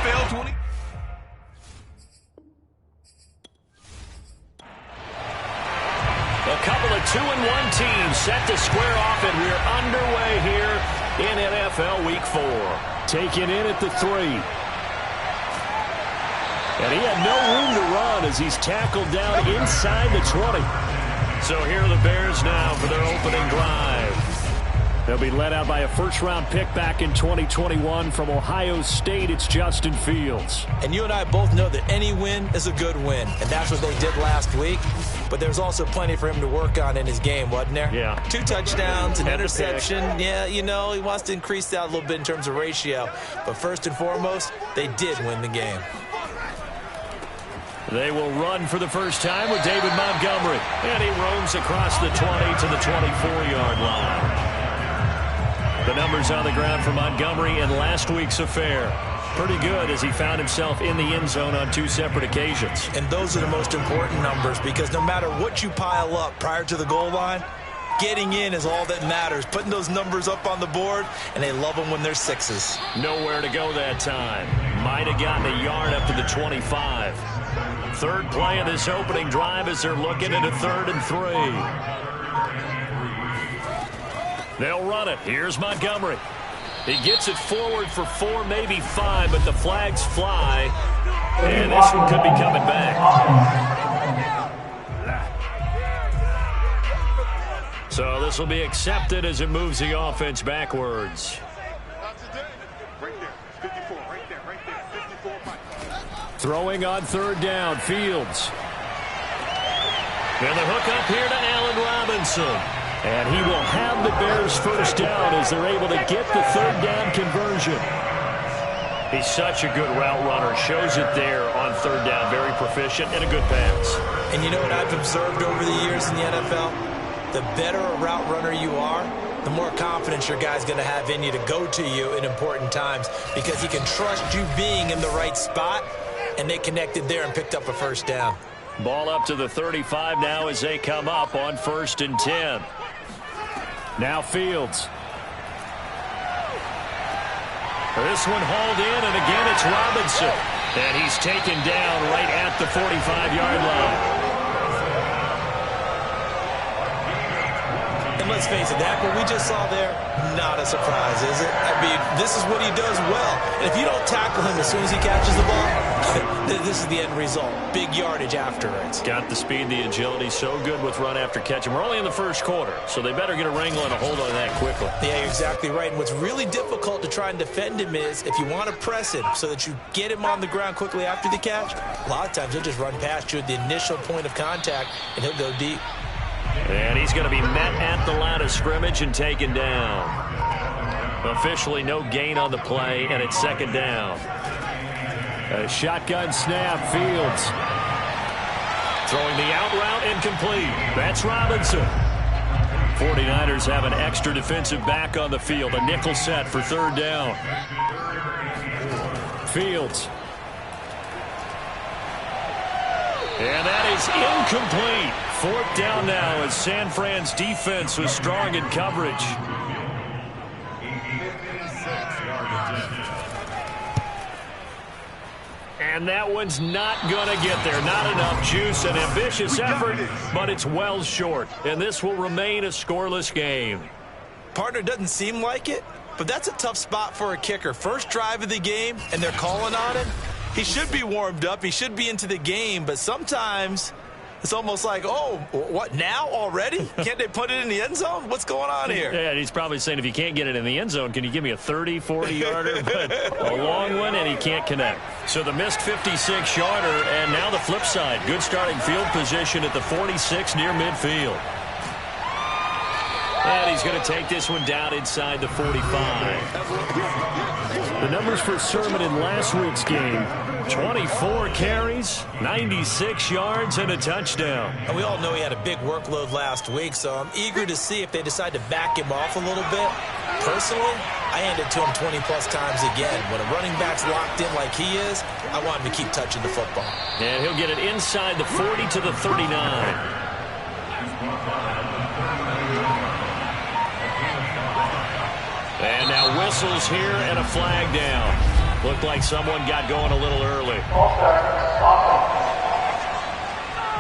NFL 20. A couple of 2-1 teams set to square off, and we're underway here in NFL Week 4. Taken in at the 3. And he had no room to run as he's tackled down inside the 20. So here are the Bears now for their opening drive. They'll be led out by a first-round pick back in 2021 from Ohio State. It's Justin Fields. And you and I both know that any win is a good win, and that's what they did last week. But there's also plenty for him to work on in his game, wasn't there? Yeah. 2 touchdowns, an interception. Yeah, you know, he wants to increase that a little bit in terms of ratio. But first and foremost, they did win the game. They will run for the first time with David Montgomery. And he roams across the 20 to the 24-yard line. The numbers on the ground for Montgomery in last week's affair. Pretty good as he found himself in the end zone on 2 separate occasions. And those are the most important numbers because no matter what you pile up prior to the goal line, getting in is all that matters. Putting those numbers up on the board, and they love them when they're 6s. Nowhere to go that time. Might have gotten a yard up to the 25. Third play of this opening drive as they're looking at a 3rd and 3. They'll run it. Here's Montgomery. He gets it forward for 4, maybe 5, but the flags fly. And this one could be coming back. So this will be accepted as it moves the offense backwards. Throwing on 3rd down, Fields. And the hook up here to Allen Robinson. And he will have the Bears first down as they're able to get the 3rd down conversion. He's such a good route runner. Shows it there on 3rd down. Very proficient and a good pass. And you know what I've observed over the years in the NFL? The better a route runner you are, the more confidence your guy's going to have in you to go to you in important times because he can trust you being in the right spot, and they connected there and picked up a first down. Ball up to the 35 now as they come up on 1st and 10. Now Fields. This one hauled in, and again it's Robinson. And he's taken down right at the 45-yard line. And let's face it, that what we just saw there, not a surprise, is it? I mean, this is what he does well. And if you don't tackle him as soon as he catches the ball, this is the end result. Big yardage afterwards. Got the speed, the agility, so good with run after catch. And we're only in the first quarter, so they better get a wrangle and a hold on that quickly. Yeah, you're exactly right. And what's really difficult to try and defend him is if you want to press him so that you get him on the ground quickly after the catch, a lot of times he'll just run past you at the initial point of contact, and he'll go deep. And he's going to be met at the line of scrimmage and taken down. Officially no gain on the play, and it's 2nd down. A shotgun snap, Fields. Throwing the out route incomplete. That's Robinson. 49ers have an extra defensive back on the field. A nickel set for 3rd down. Fields. And that is incomplete. 4th down now as San Fran's defense was strong in coverage. And that one's not going to get there. Not enough juice. An ambitious effort, but it's well short. And this will remain a scoreless game. Partner, doesn't seem like it, but that's a tough spot for a kicker. First drive of the game, and they're calling on him. He should be warmed up. He should be into the game, but sometimes it's almost like, oh, what, now already? Can't they put it in the end zone? What's going on here? Yeah, he's probably saying, if you can't get it in the end zone, can you give me a 30, 40-yarder? But a long one, and he can't connect. So the missed 56-yarder, and now the flip side. Good starting field position at the 46 near midfield. And he's going to take this one down inside the 45. The numbers for Sermon in last week's game: 24 carries, 96 yards, and a touchdown. And we all know he had a big workload last week, so I'm eager to see if they decide to back him off a little bit. Personally, I hand it to him 20-plus times again. When a running back's locked in like he is, I want him to keep touching the football. And he'll get it inside the 40 to the 39. And now whistles here and a flag down. Looked like someone got going a little early.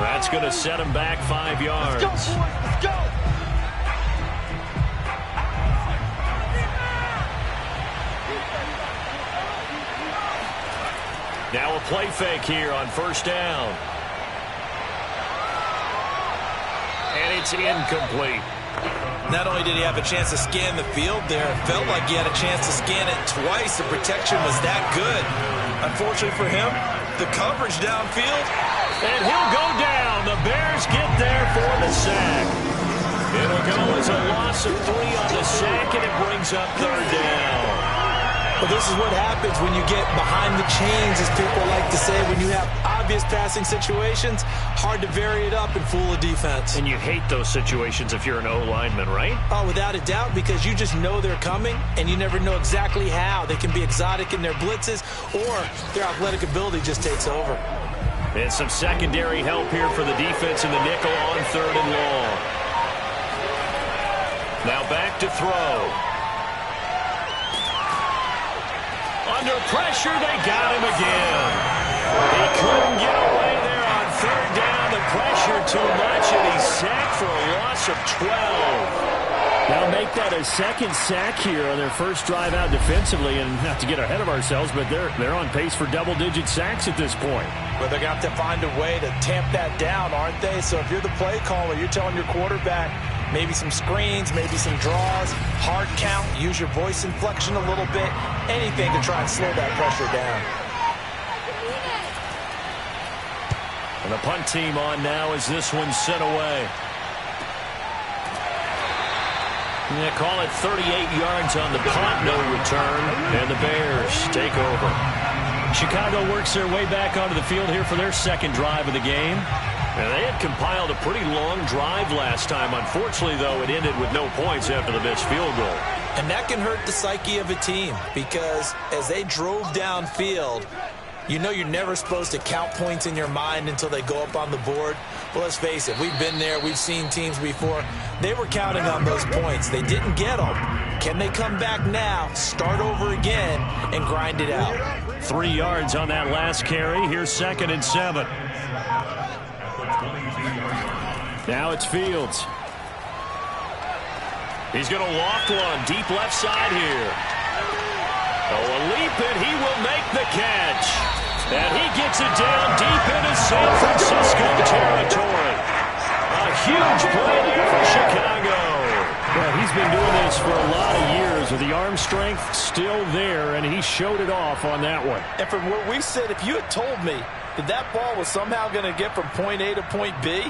That's going to set him back 5 yards. Let's go, boys. Let's go. Now a play fake here on first down. And it's incomplete. Not only did he have a chance to scan the field there, it felt like he had a chance to scan it twice. The protection was that good. Unfortunately for him, the coverage downfield. And he'll go down. The Bears get there for the sack. It'll go as a loss of 3 on the sack, and it brings up third down. Well, this is what happens when you get behind the chains, as people like to say. When you have obvious passing situations, hard to vary it up and fool a defense. And you hate those situations if you're an O-lineman, right? Oh, without a doubt, because you just know they're coming, and you never know exactly how. They can be exotic in their blitzes, or their athletic ability just takes over. And some secondary help here for the defense in the nickel on third and long. Now back to throw. Under pressure, they got him again. He couldn't get away there on third down. The pressure too much, and he's sacked for a loss of 12. Now make that a second sack here on their first drive out defensively, and not to get ahead of ourselves, but they're on pace for double-digit sacks at this point. Well, they're going to have to find a way to tamp that down, aren't they? So if you're the play caller, you're telling your quarterback, maybe some screens, maybe some draws, hard count, use your voice inflection a little bit, anything to try and slow that pressure down. And the punt team on now as this one's sent away. They call it 38 yards on the punt, no return, and the Bears take over. Chicago works their way back onto the field here for their second drive of the game. And they had compiled a pretty long drive last time. Unfortunately, though, it ended with no points after the missed field goal. And that can hurt the psyche of a team, because as they drove downfield, you know you're never supposed to count points in your mind until they go up on the board. Well, let's face it, we've been there, we've seen teams before. They were counting on those points. They didn't get them. Can they come back now, start over again, and grind it out? 3 yards on that last carry. Here's 2nd and 7. Now it's Fields. He's going to loft one deep left side here. Oh, a leap, and he will make the catch. And he gets it down deep into San Francisco territory. A huge play there for Chicago. Well, he's been doing this for a lot of years with the arm strength still there, and he showed it off on that one. And from where we sit, if you had told me that that ball was somehow going to get from point A to point B,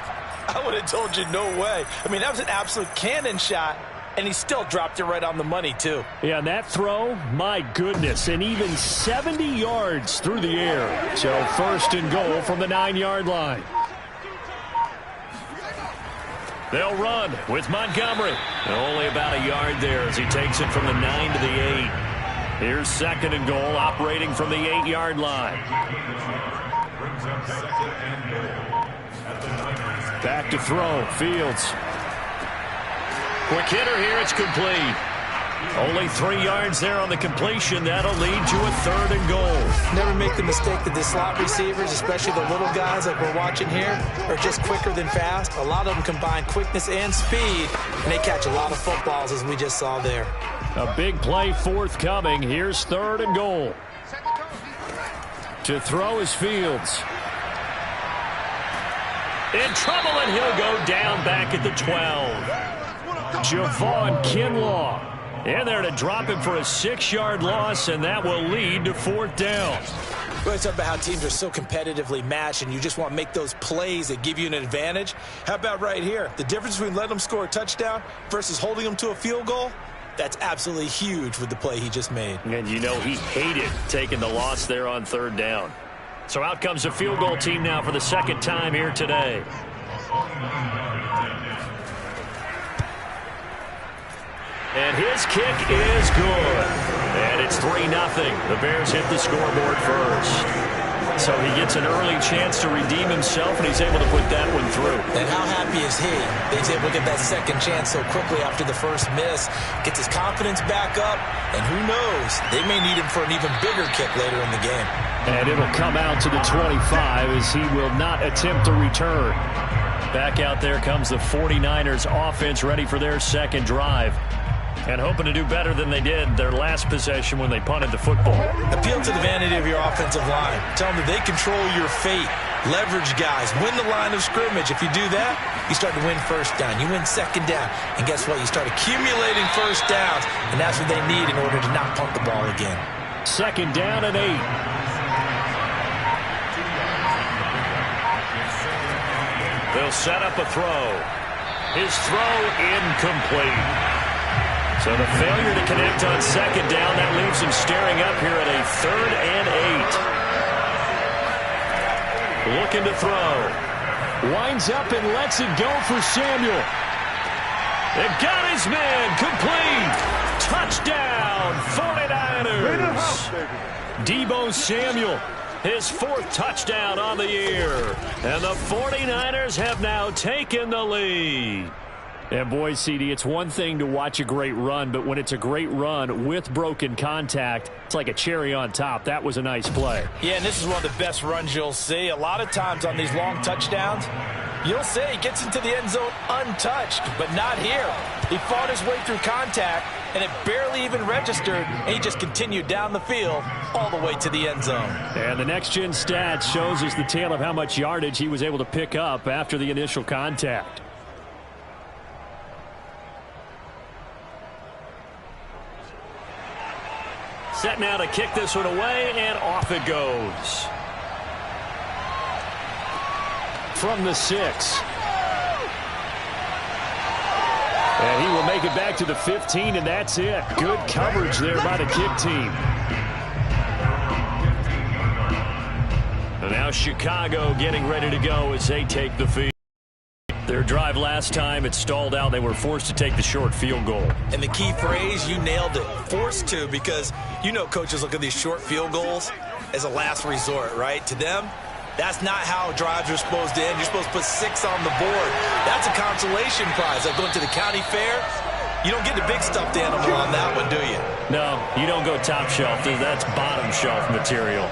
I would have told you no way. I mean, that was an absolute cannon shot, and he still dropped it right on the money, too. Yeah, and that throw, my goodness, and even 70 yards through the air. So 1st and goal from the 9-yard line. They'll run with Montgomery. Only about a yard there as he takes it from the 9 to the 8. Here's 2nd and goal, operating from the 8-yard line. Back to throw, Fields. Quick hitter here, it's complete. Only 3 yards there on the completion. That'll lead to a 3rd and goal. Never make the mistake that the slot receivers, especially the little guys like we're watching here, are just quicker than fast. A lot of them combine quickness and speed, and they catch a lot of footballs, as we just saw there. A big play forthcoming. Here's 3rd and goal. To throw is Fields. In trouble, and he'll go down back at the 12. Javon Kinlaw in there to drop him for a 6-yard loss, and that will lead to 4th down. We always talk about how teams are so competitively matched, and you just want to make those plays that give you an advantage. How about right here? The difference between letting them score a touchdown versus holding them to a field goal, that's absolutely huge with the play he just made. And you know he hated taking the loss there on 3rd down. So out comes the field goal team now for the 2nd time here today. And his kick is good. And it's 3-0. The Bears hit the scoreboard first. So he gets an early chance to redeem himself, and he's able to put that one through. And how happy is he that he's able to get that second chance so quickly after the first miss, gets his confidence back up, and who knows, they may need him for an even bigger kick later in the game. And it'll come out to the 25 as he will not attempt to return. Back out there comes the 49ers offense ready for their second drive. And hoping to do better than they did their last possession when they punted the football. Appeal to the vanity of your offensive line. Tell them that they control your fate. Leverage guys. Win the line of scrimmage. If you do that, you start to win first down. You win second down. And guess what? You start accumulating first downs. And that's what they need in order to not punt the ball again. Second down and 8. They'll set up a throw. His throw incomplete. So the failure to connect on second down, that leaves him staring up here at a 3rd and 8. Looking to throw. Winds up and lets it go for Samuel. They've got his man. Complete. Touchdown, 49ers. Debo Samuel. His 4th touchdown on the year. And the 49ers have now taken the lead. And boy, CD, it's one thing to watch a great run, but when it's a great run with broken contact, it's like a cherry on top. That was a nice play. Yeah, and this is one of the best runs you'll see. A lot of times on these long touchdowns, you'll say he gets into the end zone untouched, but not here. He fought his way through contact, and it barely even registered, and he just continued down the field all the way to the end zone. And the next-gen stats shows us the tale of how much yardage he was able to pick up after the initial contact. Set now to kick this one away, and off it goes. From the 6. And he will make it back to the 15, and that's it. Good coverage there by the kick team. And now Chicago getting ready to go as they take the field. Their drive last time, it stalled out. They were forced to take the short field goal. And the key phrase, you nailed it, forced to, because you know coaches look at these short field goals as a last resort, right? To them, that's not how drives are supposed to end. You're supposed to put 6 on the board. That's a consolation prize. Like going to the county fair, you don't get the big stuffed animal on that one, do you? No, you don't go top shelf. That's bottom shelf material.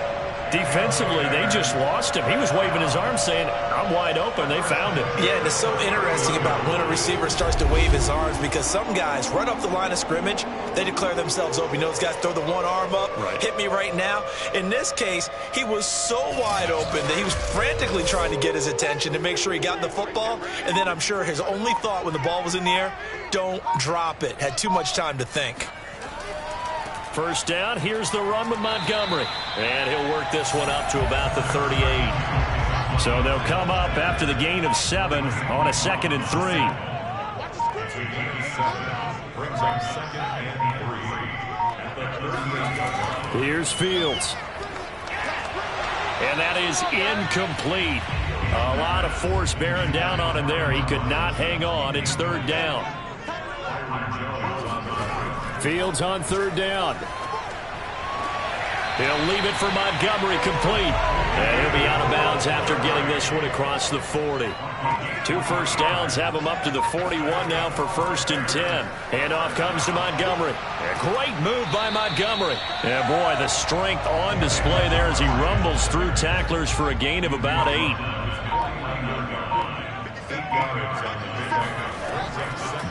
Defensively, they just lost him. He was waving his arms saying, I'm wide open. They found him. Yeah, and it's so interesting about when a receiver starts to wave his arms, because some guys right up the line of scrimmage, they declare themselves open. You know, those guys throw the one arm up, right. Hit me right now. In this case, he was so wide open that he was frantically trying to get his attention to make sure he got the football. And then I'm sure his only thought when the ball was in the air, don't drop it. Had too much time to think. First down, here's the run with Montgomery. And he'll work this one up to about the 38. So they'll come up after the gain of 7 on a 2nd and 3. Here's Fields. And that is incomplete. A lot of force bearing down on him there. He could not hang on. It's 3rd down. Fields on 3rd down. He'll leave it for Montgomery, complete. And he'll be out of bounds after getting this one across the 40. 2 first downs have him up to the 41 now for 1st and 10. Handoff comes to Montgomery. A great move by Montgomery. And boy, the strength on display there as he rumbles through tacklers for a gain of about 8.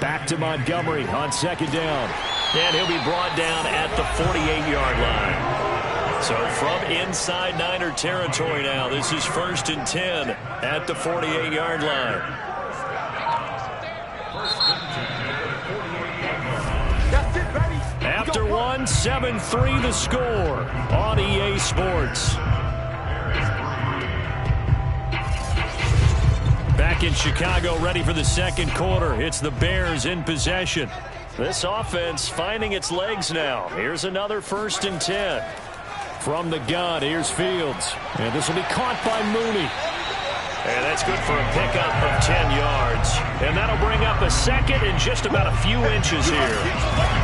Back to Montgomery on 2nd down. And he'll be brought down at the 48-yard line. So from inside Niner territory now, this is 1st and 10 at the 48-yard line. After 1, 7-3 the score on EA Sports. Back in Chicago, ready for the 2nd quarter. It's the Bears in possession. This offense finding its legs now. Here's another 1st and 10. From the gun, here's Fields. And this will be caught by Mooney. And that's good for a pickup of 10 yards. And that'll bring up a second and just about a few inches here.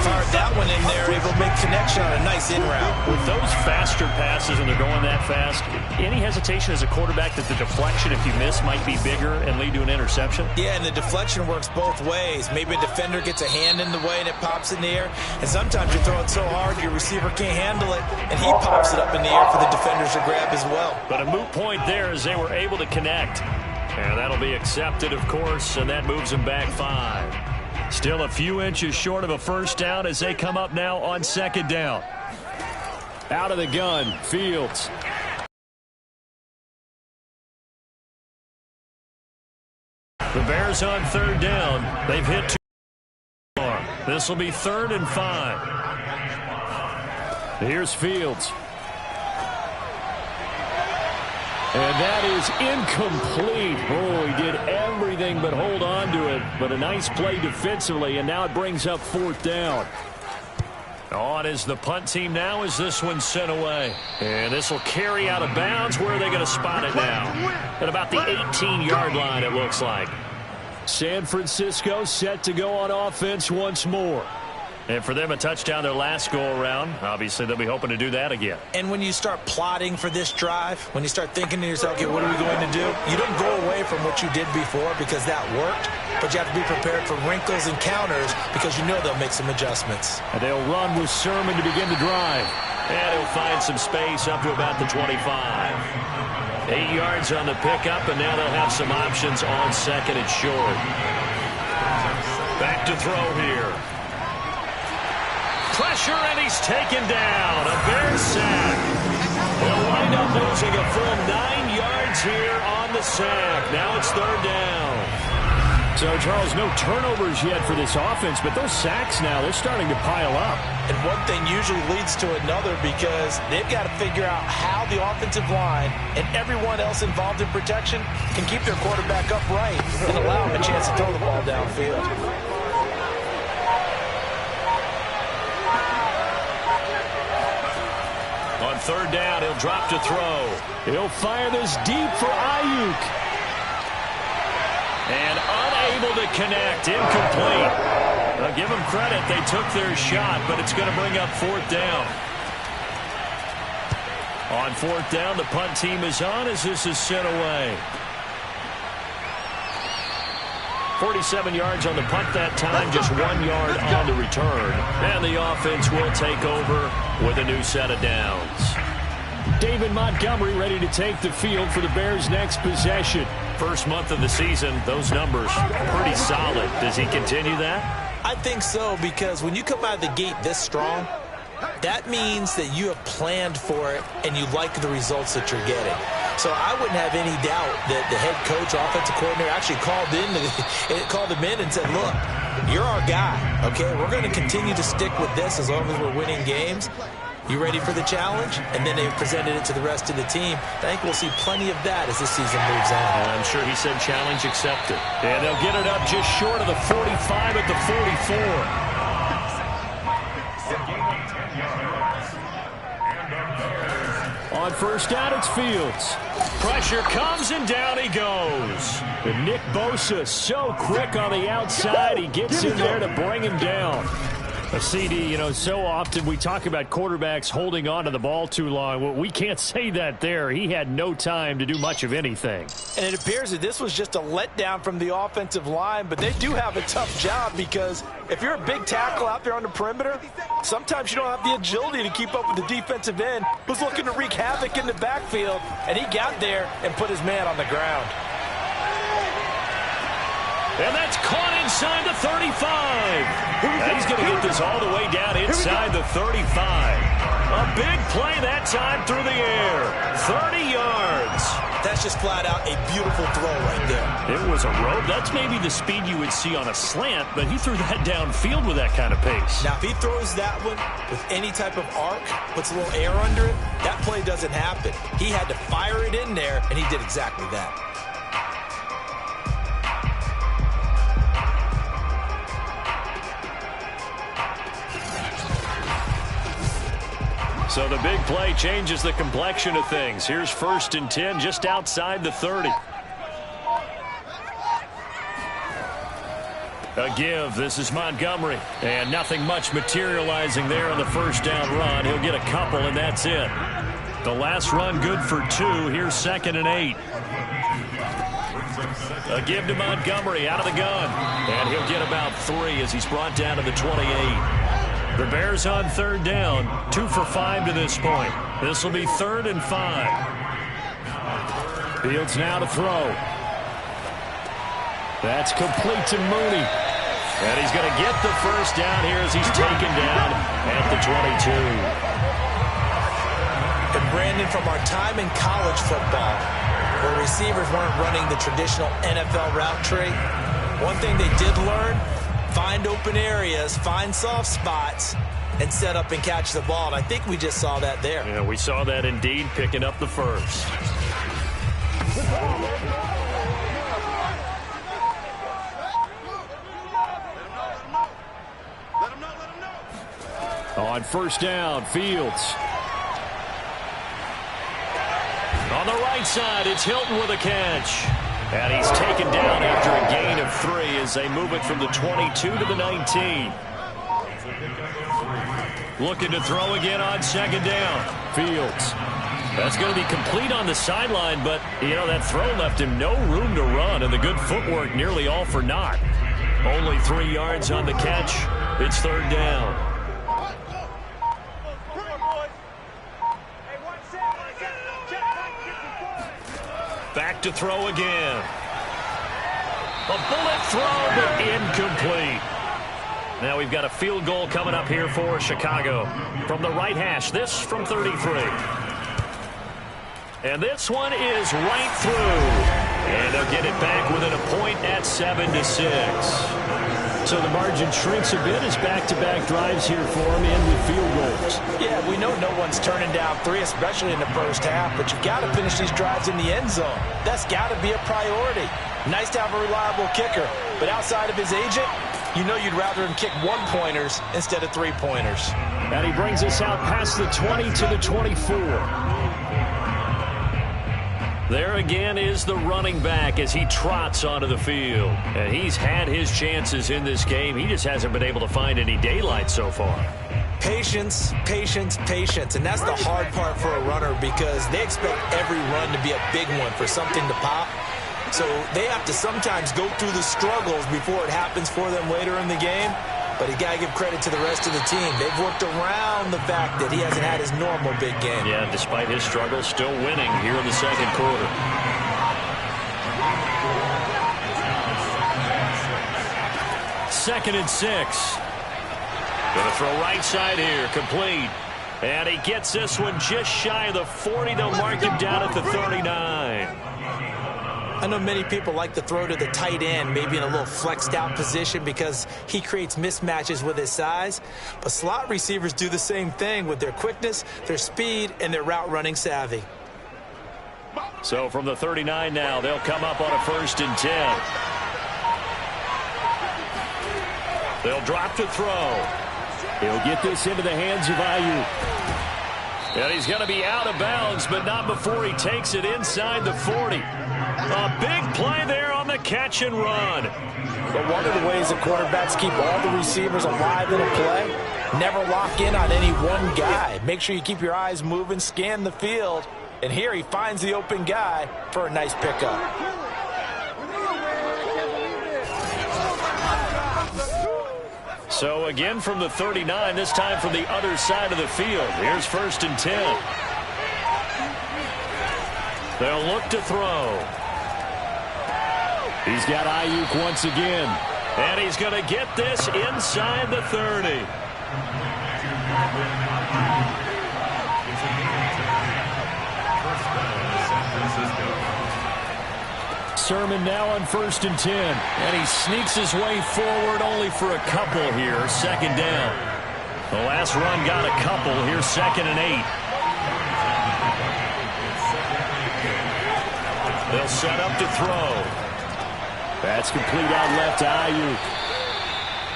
Fired that one in there, able to make connection on a nice in route. With those faster passes and they're going that fast, any hesitation as a quarterback that the deflection, if you miss, might be bigger and lead to an interception? Yeah, and the deflection works both ways. Maybe a defender gets a hand in the way and it pops in the air. And sometimes you throw it so hard your receiver can't handle it, and he pops it up in the air for the defenders to grab as well. But a moot point there as they were able to connect. And that'll be accepted, of course, and that moves them back 5. Still a few inches short of a first down as they come up now on second down. Out of the gun, Fields. The Bears on third down. They've hit 2 more. This will be 3rd and 5. Here's Fields. And that is incomplete. Oh, he did everything but hold on to it. But a nice play defensively, and now it brings up 4th down. On is the punt team now as this one's sent away. And this will carry out of bounds. Where are they going to spot it now? At about the 18-yard line, it looks like. San Francisco set to go on offense once more. And for them, a touchdown their last go-around. Obviously, they'll be hoping to do that again. And when you start plotting for this drive, when you start thinking to yourself, okay, what are we going to do? You don't go away from what you did before because that worked, but you have to be prepared for wrinkles and counters because you know they'll make some adjustments. And they'll run with Sermon to begin the drive. And he'll find some space up to about the 25. 8 yards on the pickup, and now they'll have some options on second and short. Back to throw here. Pressure, and he's taken down. A Bears sack. They'll wind up losing a full 9 yards here on the sack. Now it's 3rd down. So, Charles, no turnovers yet for this offense, but those sacks now, they're starting to pile up. And one thing usually leads to another because they've got to figure out how the offensive line and everyone else involved in protection can keep their quarterback upright and allow him a chance to throw the ball downfield. On 3rd down, he'll drop to throw. He'll fire this deep for Ayuk. And unable to connect. Incomplete. I'll give them credit. They took their shot, but it's going to bring up 4th down. On 4th down, the punt team is on as this is sent away. 47 yards on the punt that time, just 1 yard on the return. And the offense will take over with a new set of downs. David Montgomery ready to take the field for the Bears' next possession. First month of the season, those numbers pretty solid. Does he continue that? I think so, because when you come out of the gate this strong, that means that you have planned for it and you like the results that you're getting. So I wouldn't have any doubt that the head coach, offensive coordinator, actually called him in and said, look, you're our guy, okay? We're going to continue to stick with this as long as we're winning games. You ready for the challenge? And then they presented it to the rest of the team. I think we'll see plenty of that as this season moves on. And I'm sure he said challenge accepted. And they'll get it up just short of the 45 at the 44. On 1st down, it's Fields. Pressure comes, and down he goes. And Nick Bosa so quick on the outside. He gets in there to bring him down. A CD, you know, so often we talk about quarterbacks holding on to the ball too long. Well, we can't say that there. He had no time to do much of anything. And it appears that this was just a letdown from the offensive line, but they do have a tough job because if you're a big tackle out there on the perimeter, sometimes you don't have the agility to keep up with the defensive end who's looking to wreak havoc in the backfield, and he got there and put his man on the ground. And that's caught inside the 35. And he's going to get this all the way down inside the 35. A big play that time through the air. 30 yards. That's just flat out a beautiful throw right there. It was a rope. That's maybe the speed you would see on a slant, but he threw that downfield with that kind of pace. Now, if he throws that one with any type of arc, puts a little air under it, that play doesn't happen. He had to fire it in there, and he did exactly that. So the big play changes the complexion of things. Here's 1st and 10 just outside the 30. A give. This is Montgomery. And nothing much materializing there on the first down run. He'll get a couple, and that's it. The last run good for 2. Here's 2nd and 8. A give to Montgomery out of the gun. And he'll get about 3 as he's brought down to the 28. The Bears on 3rd down. 2 for 5 to this point. This will be 3rd and 5. Fields now to throw. That's complete to Mooney. And he's going to get the first down here as he's taken down at the 22. And Brandon, from our time in college football, where receivers weren't running the traditional NFL route tree, one thing they did learn, find open areas, find soft spots, and set up and catch the ball. And I think we just saw that there. Yeah, we saw that indeed, picking up the first. On 1st down, Fields. On the right side, it's Hilton with a catch. And he's taken down after a gain of 3 as they move it from the 22 to the 19. Looking to throw again on 2nd down. Fields. That's going to be complete on the sideline, but, you know, that throw left him no room to run, and the good footwork nearly all for naught. Only 3 yards on the catch. It's 3rd down. Back to throw again. A bullet throw, but incomplete. Now we've got a field goal coming up here for Chicago. From the right hash, this from 33. And this one is right through. And they'll get it back within a point at 7-6. So the margin shrinks a bit as back-to-back drives here for him and with field goals. Yeah, we know no one's turning down 3, especially in the first half, but you've got to finish these drives in the end zone. That's got to be a priority. Nice to have a reliable kicker, but outside of his agent, you know you'd rather him kick 1-pointers instead of 3-pointers. And he brings us out past the 20 to the 24. There again is the running back as he trots onto the field. And he's had his chances in this game. He just hasn't been able to find any daylight so far. Patience, patience, patience. And that's the hard part for a runner because they expect every run to be a big one for something to pop. So they have to sometimes go through the struggles before it happens for them later in the game. But you got to give credit to the rest of the team. They've worked around the fact that he hasn't had his normal big game. Yeah, despite his struggles, still winning here in the second quarter. Second and 6. Going to throw right side here, complete. And he gets this one just shy of the 40. They'll mark him down at the 39. I know many people like to throw to the tight end, maybe in a little flexed out position because he creates mismatches with his size. But slot receivers do the same thing with their quickness, their speed, and their route running savvy. So from the 39 now, they'll come up on a 1st and 10. They'll drop to throw. He'll get this into the hands of Ayuk. And he's going to be out of bounds, but not before he takes it inside the 40. A big play there on the catch and run. But one of the ways that quarterbacks keep all the receivers alive in a play, never lock in on any one guy. Make sure you keep your eyes moving, scan the field. And here he finds the open guy for a nice pickup. So again from the 39, this time from the other side of the field. Here's 1st and 10. They'll look to throw. He's got Ayuk once again. And he's going to get this inside the 30. Sermon now on 1st and 10. And he sneaks his way forward only for a couple here. 2nd down. The last run got a couple. Here's 2nd and 8. They'll set up to throw. That's complete out left to Ayuk.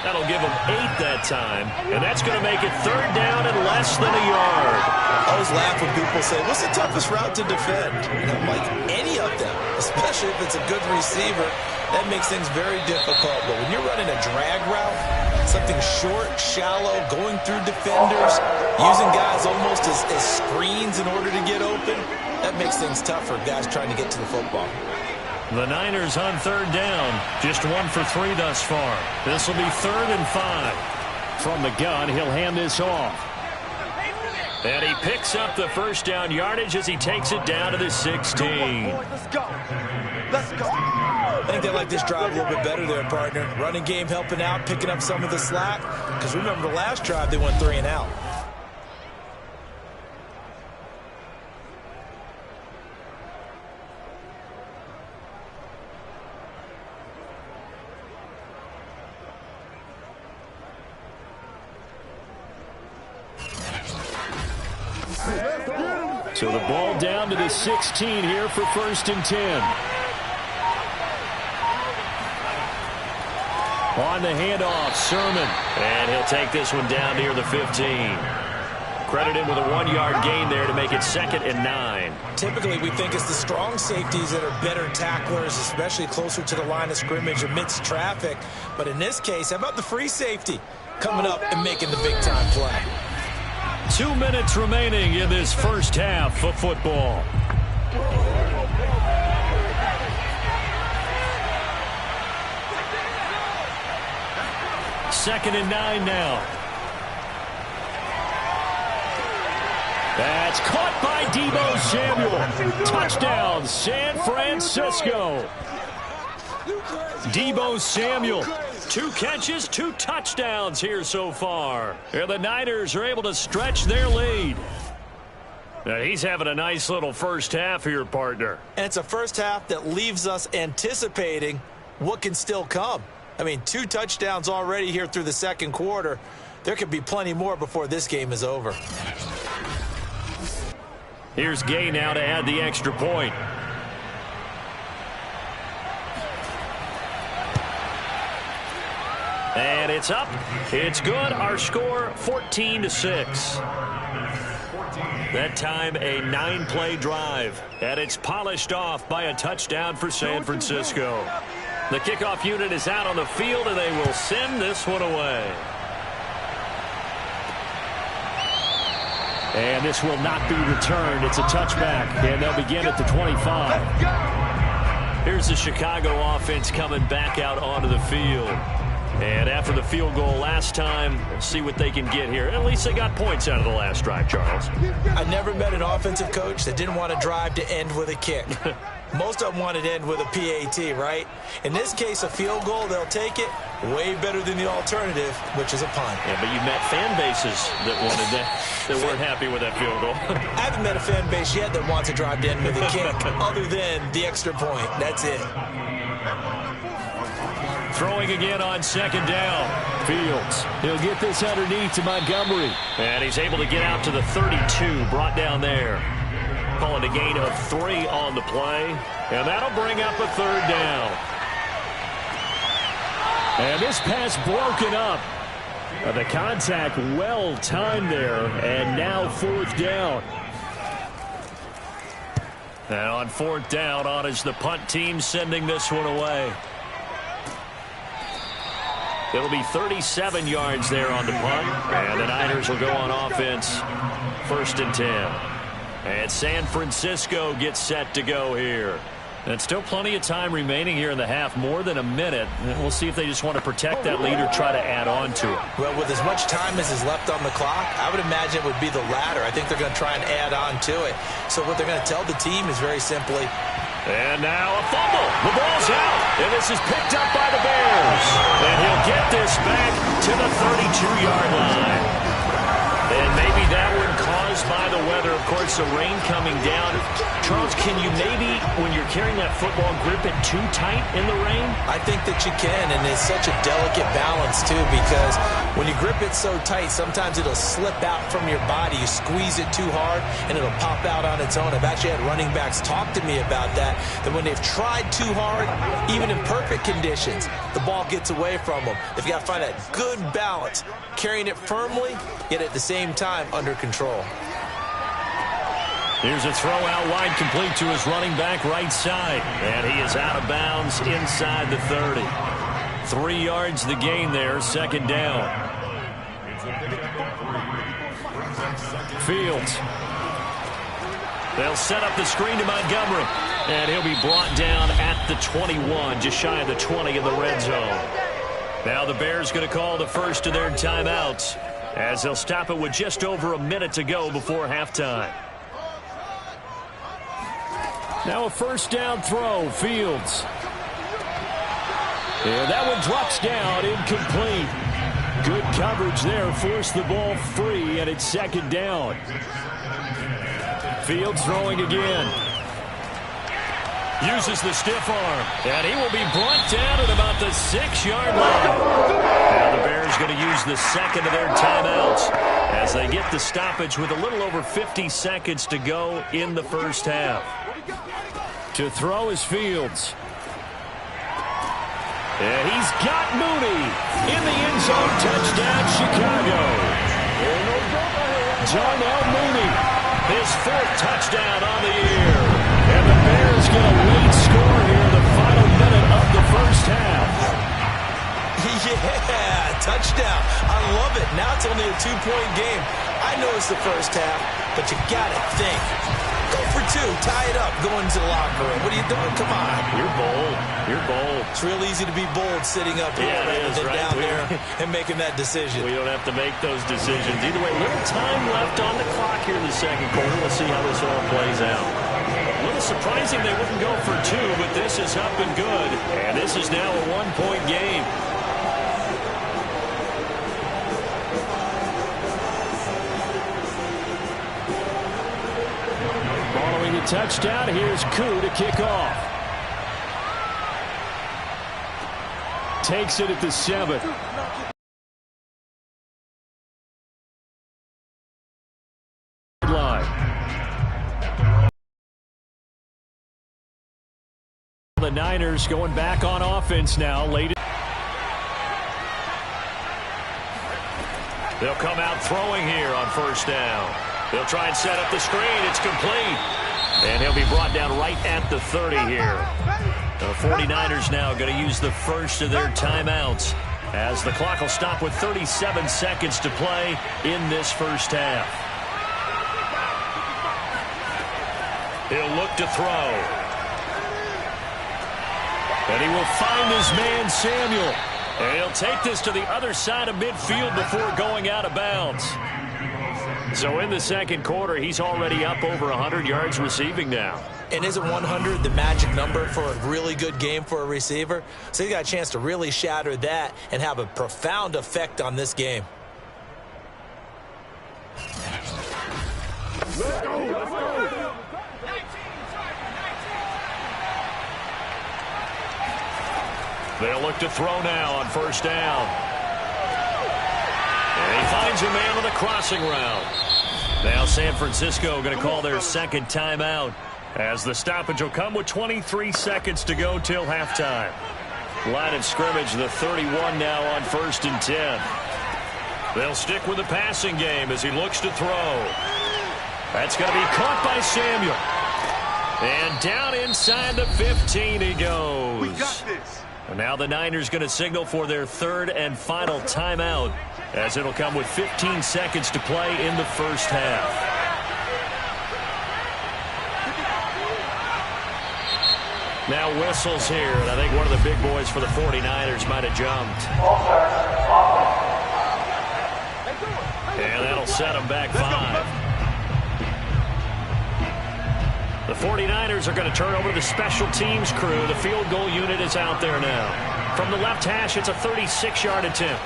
That'll give them 8 that time, and that's going to make it 3rd down and less than a yard. I always laugh when people say, what's the toughest route to defend? And I'm like, any of them, especially if it's a good receiver. That makes things very difficult. But when you're running a drag route, something short, shallow, going through defenders, using guys almost as screens in order to get open, that makes things tough for guys trying to get to the football. The Niners on 3rd down. Just 1 for 3 thus far. This will be 3rd and 5. From the gun, he'll hand this off. And he picks up the 1st down yardage as he takes it down to the 16. Let's go. Let's go. I think they like this drive a little bit better there, partner. Running game helping out, picking up some of the slack. Because remember the last drive, they went 3 and out. So the ball down to the 16 here for 1st and 10. On the handoff, Sermon. And he'll take this one down near the 15. Credit him with a 1-yard gain there to make it 2nd and 9. Typically, we think it's the strong safeties that are better tacklers, especially closer to the line of scrimmage amidst traffic. But in this case, how about the free safety coming up and making the big-time play? 2 minutes remaining in this first half of football. Second and 9 now. That's caught by Debo Samuel. Touchdown, San Francisco. Debo Samuel. 2 catches, 2 touchdowns here so far. And the Niners are able to stretch their lead. Now he's having a nice little first half here, partner. And it's a first half that leaves us anticipating what can still come. I mean, 2 touchdowns already here through the 2nd quarter. There could be plenty more before this game is over. Here's Gay now to add the extra point. And it's up. It's good. Our score, 14-6. That time, a 9-play drive. And it's polished off by a touchdown for San Francisco. The kickoff unit is out on the field, and they will send this one away. And this will not be returned. It's a touchback, and they'll begin at the 25. Here's the Chicago offense coming back out onto the field. And after the field goal last time, we'll see what they can get here. At least they got points out of the last drive, Charles. I never met an offensive coach that didn't want to drive to end with a kick. Most of them wanted to end with a PAT, right? In this case, a field goal, they'll take it. Way better than the alternative, which is a punt. Yeah, but you met fan bases that wanted that weren't happy with that field goal. I haven't met a fan base yet that wants to drive to end with a kick, other than the extra point. That's it. Throwing again on 2nd down. Fields. He'll get this underneath to Montgomery. And he's able to get out to the 32, brought down there. Calling a gain of 3 on the play. And that'll bring up a 3rd down. And this pass broken up. The contact well timed there. And now 4th down. And on 4th down, on is the punt team sending this one away. It'll be 37 yards there on the punt. And the Niners will go on offense. 1st and 10. And San Francisco gets set to go here. And still plenty of time remaining here in the half, more than a minute. And we'll see if they just want to protect that lead or try to add on to it. Well, with as much time as is left on the clock, I would imagine it would be the latter. I think they're going to try and add on to it. So what they're going to tell the team is very simply, and now a fumble. The ball's out. And this is picked up by the Bears. And he'll get this back to the 32-yard line. And maybe that one caused by the weather. Of course, the rain coming down Charles, can you maybe, when you're carrying that football, grip it too tight in the rain? I think that you can, and it's such a delicate balance, too, because when you grip it so tight, sometimes it'll slip out from your body. You squeeze it too hard, and it'll pop out on its own. I've actually had running backs talk to me about that when they've tried too hard, even in perfect conditions, the ball gets away from them. They've got to find that good balance, carrying it firmly, yet at the same time under control. Here's a throw out wide, complete to his running back right side. And he is out of bounds inside the 30. 3 yards the gain there, second down. Fields. They'll set up the screen to Montgomery. And he'll be brought down at the 21, just shy of the 20 in the red zone. Now the Bears going to call the first of their timeouts, as they'll stop it with just over a minute to go before halftime. Now a first down throw, Fields. And that one drops down, incomplete. Good coverage there, forced the ball free, and it's second down. Fields throwing again. Uses the stiff arm, and he will be brought down at about the 6-yard line. Now the Bears going to use the second of their timeouts as they get the stoppage with a little over 50 seconds to go in the first half. To throw is Fields. And he's got Mooney in the end zone. Touchdown, Chicago. Darnell Mooney, his 4th touchdown on the year. And the Bears get a late score here in the final minute of the first half. Yeah, touchdown. I love it. Now it's only a 2-point game. I know it's the first half, but you got to think. Go for 2, tie it up, go into the locker room. What are you doing? Come on. You're bold. You're bold. It's real easy to be bold sitting up here rather than down there and making that decision. We don't have to make those decisions. Either way, little time left on the clock here in the second quarter. Let's see how this all plays out. A little surprising they wouldn't go for 2, but this is up and good. And this is now a 1-point game. Following the touchdown, here's Koo to kick off. Takes it at the 7. The Niners going back on offense now. Late. They'll come out throwing here on first down. They'll try and set up the screen. It's complete. And he'll be brought down right at the 30 here. The 49ers now going to use the first of their timeouts as the clock will stop with 37 seconds to play in this first half. He'll look to throw. And he will find his man, Samuel. And he'll take this to the other side of midfield before going out of bounds. So in the second quarter, he's already up over 100 yards receiving now. And isn't 100 the magic number for a really good game for a receiver? So he got a chance to really shatter that and have a profound effect on this game. Let's go, let's go. They'll look to throw now on first down. And he finds a man on the crossing route. Now San Francisco going to call their second timeout as the stoppage will come with 23 seconds to go till halftime. Line of scrimmage, the 31 now on 1st and 10. They'll stick with the passing game as he looks to throw. That's going to be caught by Samuel. And down inside the 15 he goes. We got this. And now the Niners going to signal for their third and final timeout as it'll come with 15 seconds to play in the first half. Now whistles here, and I think one of the big boys for the 49ers might have jumped. And that'll set them back 5. The 49ers are going to turn over to the special teams crew. The field goal unit is out there now. From the left hash, it's a 36-yard attempt.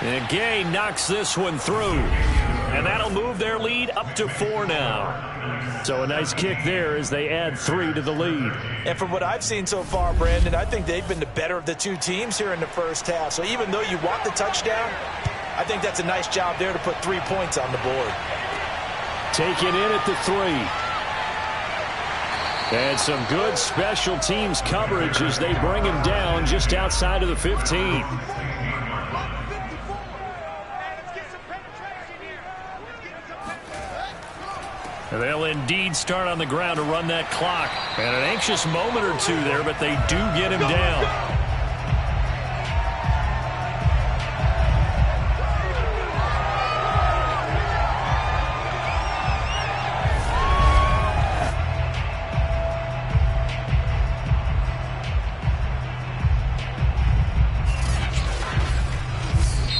And Gay knocks this one through. And that'll move their lead up to 4 now. So a nice kick there as they add 3 to the lead. And from what I've seen so far, Brandon, I think they've been the better of the two teams here in the first half. So even though you want the touchdown, I think that's a nice job there to put 3 points on the board. Taken in at the 3. And some good special teams coverage as they bring him down just outside of the 15. And they'll indeed start on the ground to run that clock. And an anxious moment or two there, but they do get him down.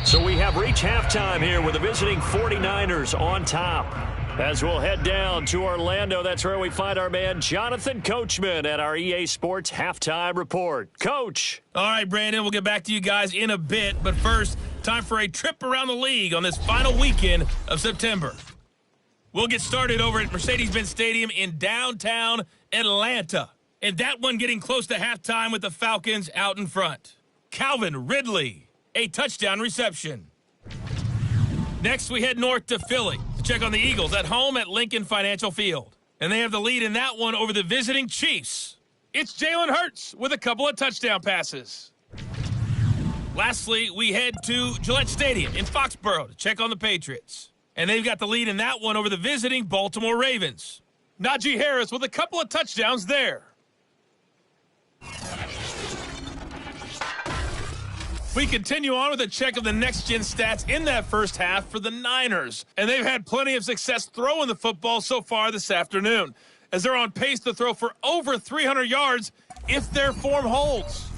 So we have reached halftime here with the visiting 49ers on top. As we'll head down to Orlando, that's where we find our man Jonathan Coachman at our EA Sports Halftime Report. Coach. All right, Brandon, we'll get back to you guys in a bit. But first, time for a trip around the league on this final weekend of September. We'll get started over at Mercedes-Benz Stadium in downtown Atlanta. And that one getting close to halftime with the Falcons out in front. Calvin Ridley, a touchdown reception. Next, we head north to Philly to check on the Eagles at home at Lincoln Financial Field. And they have the lead in that one over the visiting Chiefs. It's Jalen Hurts with a couple of touchdown passes. Lastly, we head to Gillette Stadium in Foxborough to check on the Patriots. And they've got the lead in that one over the visiting Baltimore Ravens. Najee Harris with a couple of touchdowns there. We continue on with a check of the next-gen stats in that first half for the Niners. And they've had plenty of success throwing the football so far this afternoon, as they're on pace to throw for over 300 yards if their form holds.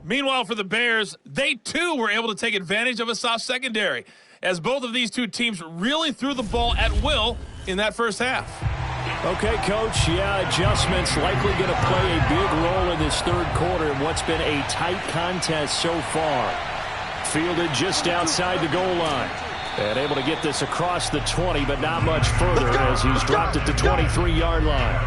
Meanwhile, for the Bears, they too were able to take advantage of a soft secondary, as both of these two teams really threw the ball at will in that first half. Okay, Coach, adjustments likely going to play a big role in this third quarter in what's been a tight contest so far. Fielded just outside the goal line. And able to get this across the 20, but not much further as he's dropped at the 23-yard line.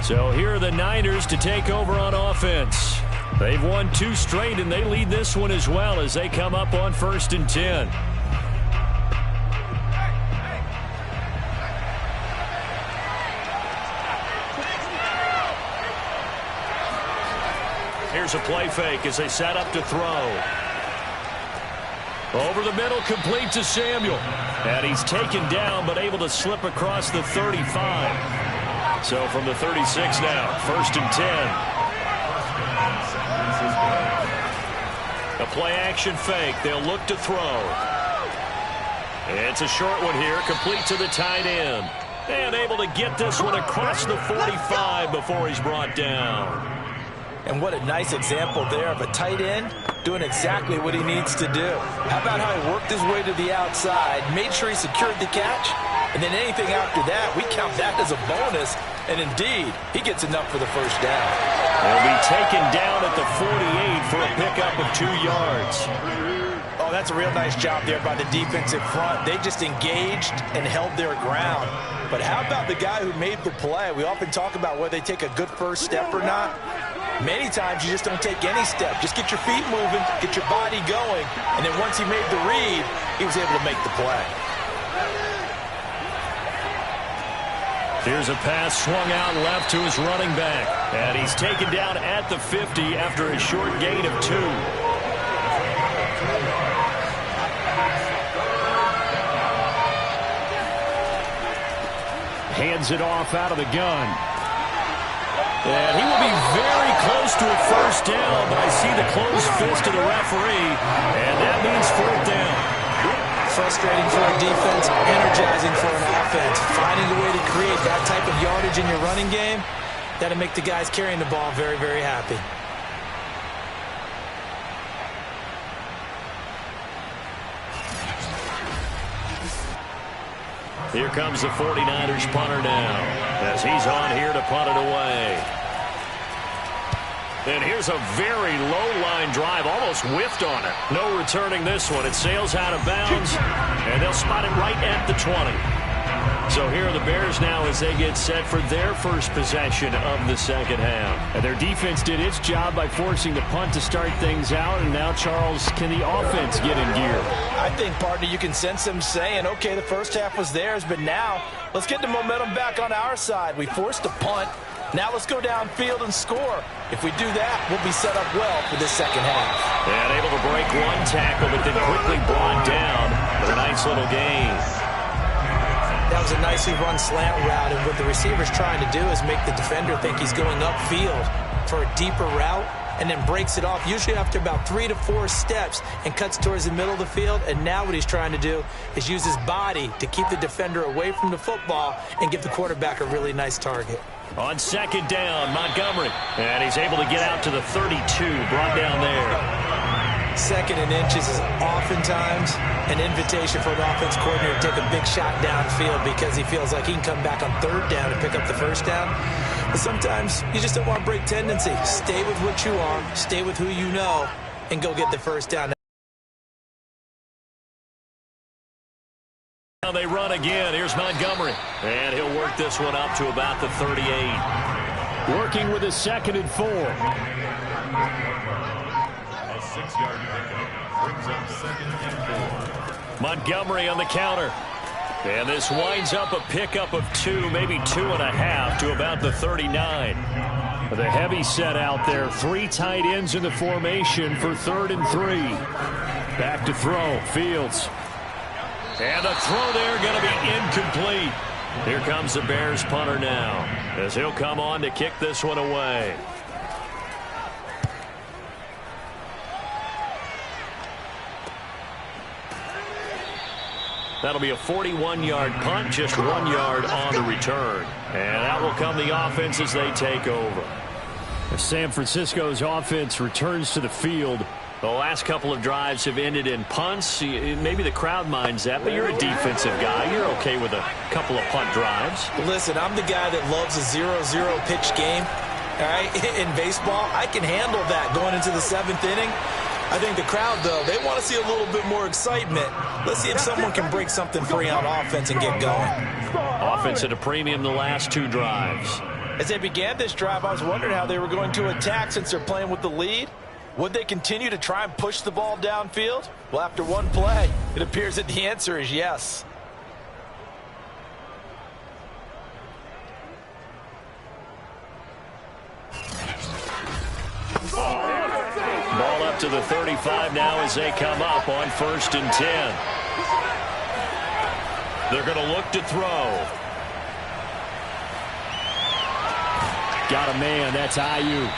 So here are the Niners to take over on offense. They've won 2 straight, and they lead this one as well as they come up on 1st and 10. Here's a play fake as they set up to throw. Over the middle, complete to Samuel. And he's taken down, but able to slip across the 35. So from the 36 now, 1st and 10. A play-action fake. They'll look to throw. It's a short one here, complete to the tight end. And able to get this one across the 45 before he's brought down. And what a nice example there of a tight end doing exactly what he needs to do. How about how he worked his way to the outside, made sure he secured the catch, and then anything after that, we count that as a bonus. And indeed, he gets enough for the first down. He'll be taken down at the 48 for a pickup of 2 yards. Oh, that's a real nice job there by the defensive front. They just engaged and held their ground. But how about the guy who made the play? We often talk about whether they take a good first step or not. Many times you just don't take any step. Just get your feet moving, get your body going, and then once he made the read, he was able to make the play. Here's a pass swung out left to his running back. And he's taken down at the 50 after a short gain of 2. Hands it off out of the gun. And he will be very close to a first down, but I see the closed fist of the referee, and that means 4th down. Frustrating for a defense, energizing for an offense. Finding a way to create that type of yardage in your running game, that'll make the guys carrying the ball very, very happy. Here comes the 49ers punter now, as he's on here to punt it away. And here's a very low-line drive, almost whiffed on it. No returning this one. It sails out of bounds, and they'll spot it right at the 20. So here are the Bears now as they get set for their first possession of the second half. And their defense did its job by forcing the punt to start things out, and now, Charles, can the offense get in gear? I think, partner, you can sense them saying, okay, the first half was theirs, but now let's get the momentum back on our side. We forced a punt. Now let's go downfield and score. If we do that, we'll be set up well for this second half. And able to break one tackle, but then quickly brought down with a nice little gain. That was a nicely run slant route, and what the receiver's trying to do is make the defender think he's going upfield for a deeper route, and then breaks it off, usually after about 3 to 4 steps, and cuts towards the middle of the field. And now what he's trying to do is use his body to keep the defender away from the football and give the quarterback a really nice target. On second down, Montgomery. And he's able to get out to the 32, brought down there. Second and inches is oftentimes an invitation for an offense coordinator to take a big shot downfield because he feels like he can come back on third down and pick up the first down. But sometimes you just don't want to break tendency. Stay with what you are, stay with who you know, and go get the first down. Now they run again. Here's Montgomery. And he'll work this one up to about the 38. Working with a 2nd and 4. A 6-yard pickup brings up 2nd and 4. Montgomery on the counter. And this winds up a pickup of 2, maybe 2.5 to about the 39. With a heavy set out there. 3 tight ends in the formation for 3rd and 3. Back to throw. Fields. And the throw there going to be incomplete. Here comes the Bears punter now as he'll come on to kick this one away. That'll be a 41-yard punt, just 1 yard on the return. And out will come the offense as they take over. San Francisco's offense returns to the field. The last couple of drives have ended in punts. Maybe the crowd minds that, but you're a defensive guy. You're okay with a couple of punt drives. Listen, I'm the guy that loves a 0-0 pitch game. All right, in baseball, I can handle that going into the 7th inning. I think the crowd, though, they want to see a little bit more excitement. Let's see if someone can break something free on offense and get going. Offense at a premium the last 2 drives. As they began this drive, I was wondering how they were going to attack since they're playing with the lead. Would they continue to try and push the ball downfield? Well, after one play, it appears that the answer is yes. Ball up to the 35 now as they come up on 1st and 10. They're going to look to throw. Got a man. That's Ayuk.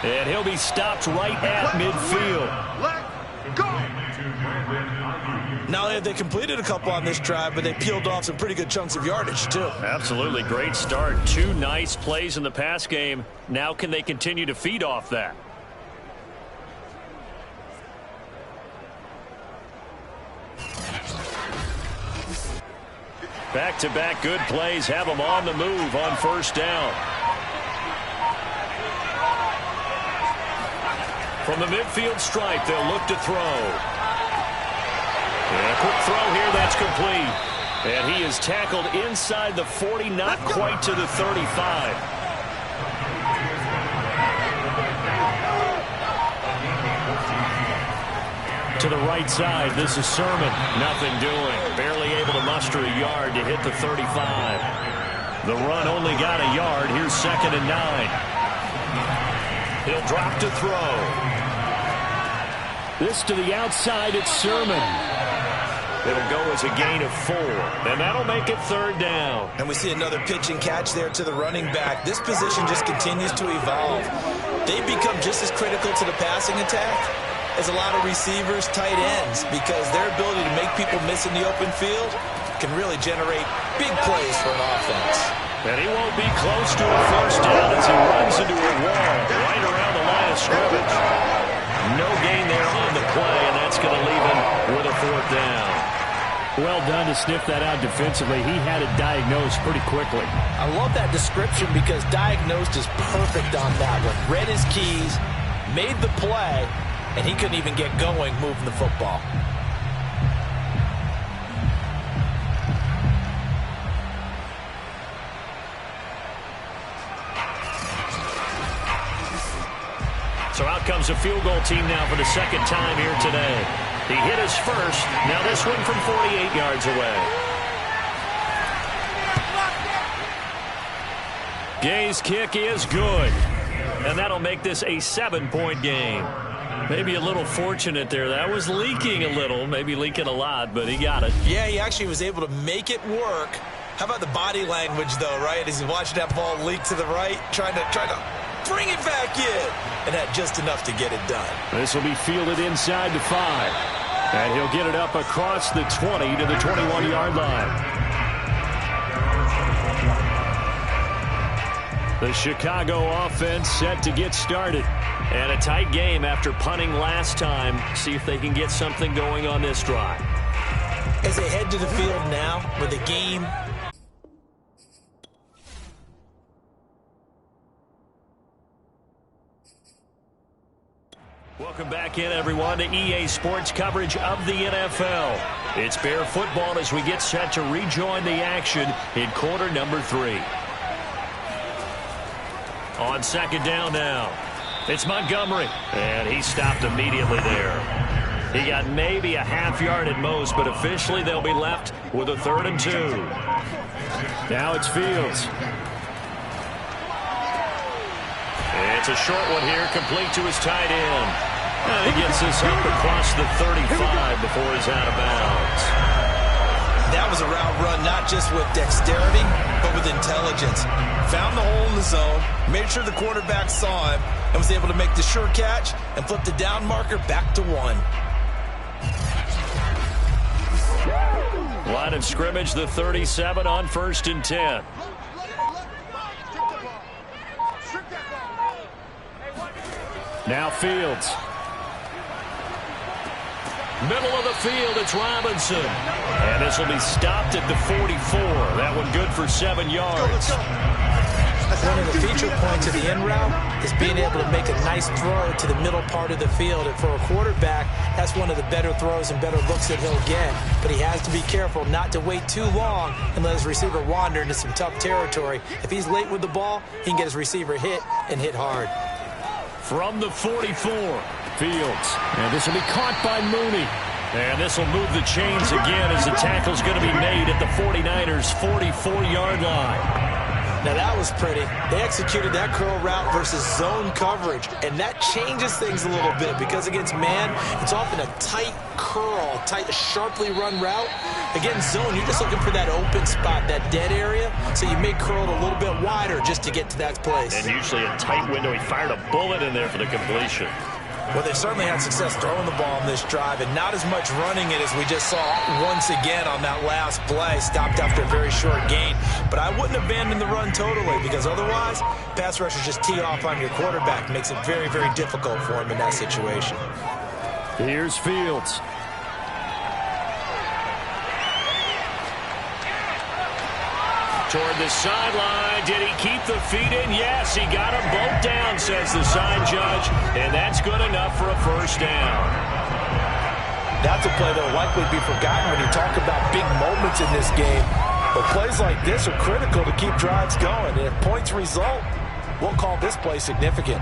And he'll be stopped right at midfield. Let go. Not only have they completed a couple on this drive, but they peeled off some pretty good chunks of yardage, too. Absolutely great start. 2 nice plays in the pass game. Now can they continue to feed off that? Back-to-back good plays have them on the move on 1st down. From the midfield stripe, they'll look to throw. And a quick throw here, that's complete. And he is tackled inside the 40, not quite to the 35. To the right side, this is Sermon. Nothing doing. Barely able to muster a yard to hit the 35. The run only got a yard. Here's 2nd and 9. He'll drop to throw. This to the outside, it's Sermon. It'll go as a gain of 4. And that'll make it 3rd down. And we see another pitch and catch there to the running back. This position just continues to evolve. They become just as critical to the passing attack as a lot of receivers, tight ends, because their ability to make people miss in the open field can really generate big plays for an offense. And he won't be close to a first down as he runs into a wall right around the line of scrimmage. No gain there on the play, and that's going to leave him with a 4th down. Well done to sniff that out defensively. He had it diagnosed pretty quickly. I love that description because diagnosed is perfect on that one. Read his keys, made the play, and he couldn't even get going moving the football. So out comes a field goal team now for the second time here today. He hit his first. Now this one from 48 yards away. Gay's kick is good. And that'll make this a 7-point game. Maybe a little fortunate there. That was leaking a little, maybe leaking a lot, but he got it. Yeah, he actually was able to make it work. How about the body language, though, right? As he watched that ball leak to the right, trying to bring it back in. And had just enough to get it done. This will be fielded inside the 5. And he'll get it up across the 20 to the 21-yard line. The Chicago offense set to get started. And a tight game after punting last time. See if they can get something going on this drive. As they head to the field now with the game. Welcome back in, everyone, to EA Sports coverage of the NFL. It's Bear football as we get set to rejoin the action in quarter number 3. On second down now, it's Montgomery, and he stopped immediately there. He got maybe a half yard at most, but officially they'll be left with a 3rd and 2. Now it's Fields. It's a short one here, complete to his tight end. And he gets this up across the 35 before he's out of bounds. That was a route run not just with dexterity, but with intelligence. Found the hole in the zone, made sure the quarterback saw him, and was able to make the sure catch and flip the down marker back to 1. Line of scrimmage, the 37 on 1st and 10. Now Fields. Middle of the field, it's Robinson. And this will be stopped at the 44. That one good for 7 yards. One of the feature points of the in route is being able to make a nice throw to the middle part of the field. And for a quarterback, that's one of the better throws and better looks that he'll get. But he has to be careful not to wait too long and let his receiver wander into some tough territory. If he's late with the ball, he can get his receiver hit and hit hard. From the 44, Fields. And this will be caught by Mooney. And this will move the chains again as the tackle's going to be made at the 49ers' 44-yard line. Now that was pretty. They executed that curl route versus zone coverage, and that changes things a little bit because against man, it's often a tight curl, sharply run route. Against zone, you're just looking for that open spot, that dead area, so you may curl it a little bit wider just to get to that place. And usually a tight window. He fired a bullet in there for the completion. Well, they certainly had success throwing the ball on this drive and not as much running it as we just saw once again on that last play. Stopped after a very short gain. But I wouldn't abandon the run totally because otherwise, pass rushers just tee off on your quarterback. Makes it very, very difficult for him in that situation. Here's Fields. Toward the sideline. Did he keep the feet in? Yes, he got them both down, says the sign judge. And that's good enough for a first down. That's a play that will likely be forgotten when you talk about big moments in this game. But plays like this are critical to keep drives going. And if points result, we'll call this play significant.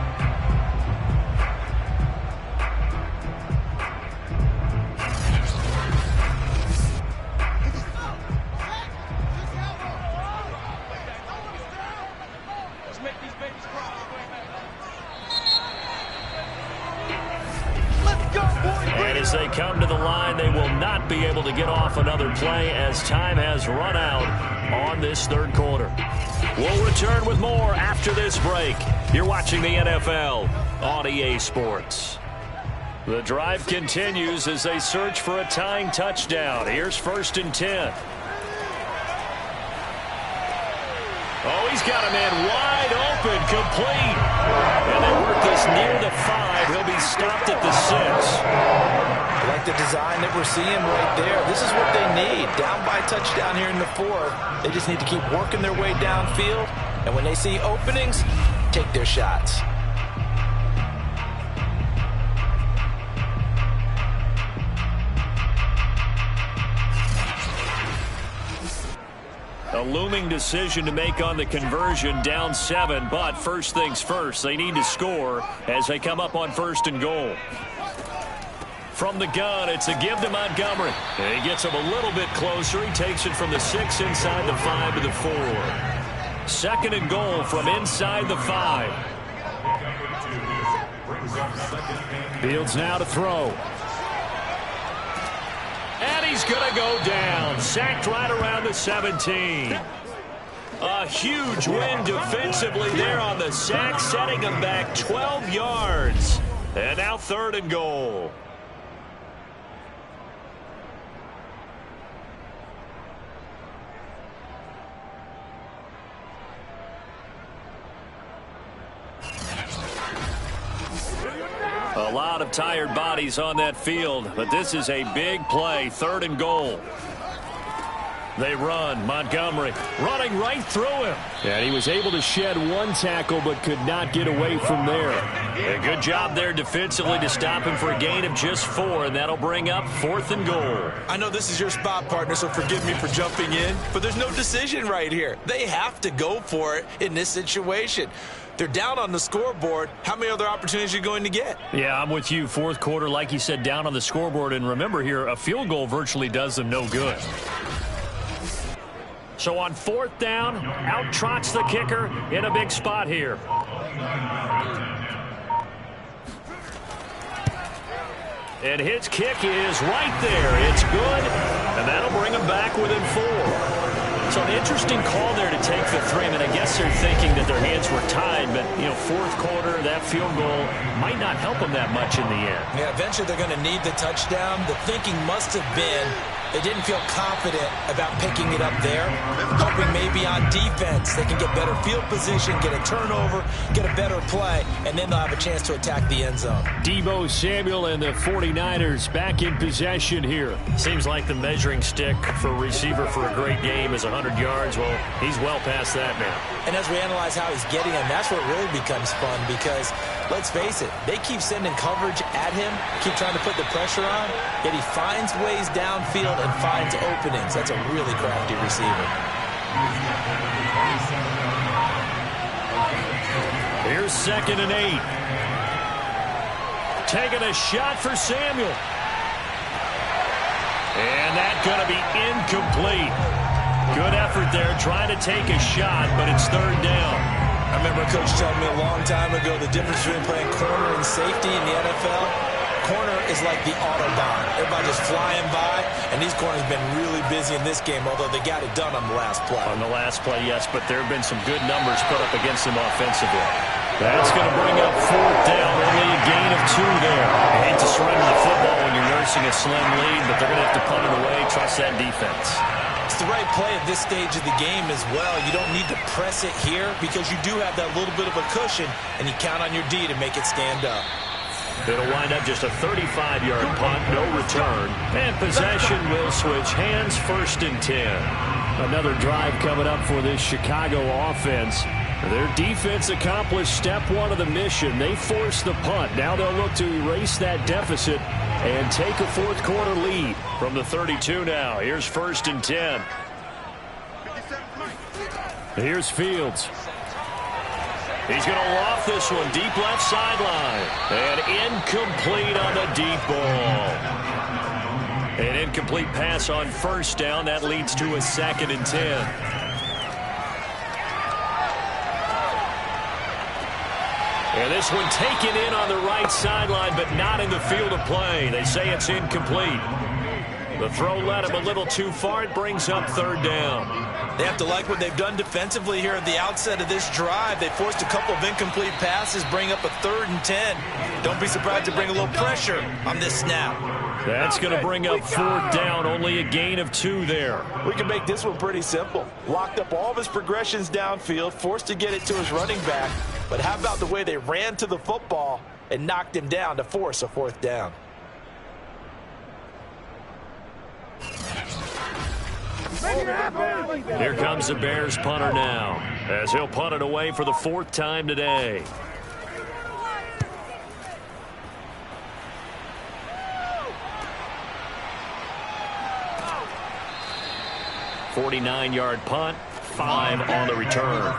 As they come to the line, they will not be able to get off another play as time has run out on this third quarter. We'll return with more after this break. You're watching the NFL on EA Sports. The drive continues as they search for a tying touchdown. Here's 1st and 10. Oh, he's got a man wide open, complete. And they work this near the 5. He'll be stopped at the 6. I like the design that we're seeing right there. This is what they need. Down by touchdown here in the 4th. They just need to keep working their way downfield. And when they see openings, take their shots. A looming decision to make on the conversion, down 7. But first things first, they need to score as they come up on 1st and goal. From the gun, it's a give to Montgomery. And he gets him a little bit closer. He takes it from the 6 inside the 5 to the 4. 2nd and goal from inside the 5. Fields now to throw. And he's going to go down. Sacked right around the 17. A huge win defensively there on the sack, setting him back 12 yards. And now 3rd and goal. A lot of tired bodies on that field, but this is a big play. 3rd and goal. They run. Montgomery running right through him. And he was able to shed 1 tackle but could not get away from there. A good job there defensively to stop him for a gain of just 4, and that'll bring up 4th and goal. I know this is your spot, partner, so forgive me for jumping in, but there's no decision right here. They have to go for it in this situation. They're down on the scoreboard. How many other opportunities are you going to get? Yeah, I'm with you. 4th quarter, like you said, down on the scoreboard. And remember here, a field goal virtually does them no good. So on 4th down, out trots the kicker in a big spot here. And his kick is right there. It's good, and that'll bring him back within 4. So an interesting call there to take the 3. I mean, I guess they're thinking that their hands were tied, but, 4th quarter, that field goal might not help them that much in the end. Yeah, eventually they're going to need the touchdown. The thinking must have been they didn't feel confident about picking it up there, hoping maybe on defense they can get better field position, get a turnover, get a better play, and then they'll have a chance to attack the end zone. Deebo Samuel and the 49ers back in possession here. Seems like the measuring stick for a receiver for a great game is 100 yards. Well, he's well past that now. And as we analyze how he's getting them, that's where it really becomes fun because, let's face it, they keep sending coverage at him, keep trying to put the pressure on, yet he finds ways downfield and finds openings. That's a really crafty receiver. Here's 2nd and 8. Taking a shot for Samuel. And that's going to be incomplete. Good effort there, trying to take a shot, but it's 3rd down. I remember a coach telling me a long time ago the difference between playing corner and safety in the NFL. Corner is like the Autobahn. Everybody just flying by, and these corners have been really busy in this game, although they got it done on the last play. On the last play, yes, but there have been some good numbers put up against them offensively. That's going to bring up 4th down, only a gain of 2 there. I hate to surrender the football when you're nursing a slim lead, but they're going to have to punt it away, trust that defense. It's the right play at this stage of the game as well. You don't need to press it here because you do have that little bit of a cushion, and you count on your D to make it stand up. It'll wind up just a 35-yard punt, no return. And possession will switch hands, 1st and 10. Another drive coming up for this Chicago offense. Their defense accomplished step 1 of the mission. They forced the punt. Now they'll look to erase that deficit and take a 4th quarter lead. From the 32 now, here's 1st and 10. Here's Fields. He's going to loft this one deep left sideline. And incomplete on the deep ball. An incomplete pass on 1st down. That leads to a 2nd and 10. And this one taken in on the right sideline, but not in the field of play. They say it's incomplete. The throw led him a little too far. It brings up 3rd down. They have to like what they've done defensively here at the outset of this drive. They forced a couple of incomplete passes, bring up a 3rd and 10. Don't be surprised to bring a little pressure on this snap. That's going to bring up 4th down, only a gain of 2 there. We can make this one pretty simple. Locked up all of his progressions downfield, forced to get it to his running back. But how about the way they ran to the football and knocked him down to force a 4th down? Here comes the Bears punter now, as he'll punt it away for the 4th time today. 49-yard punt, 5 on the return.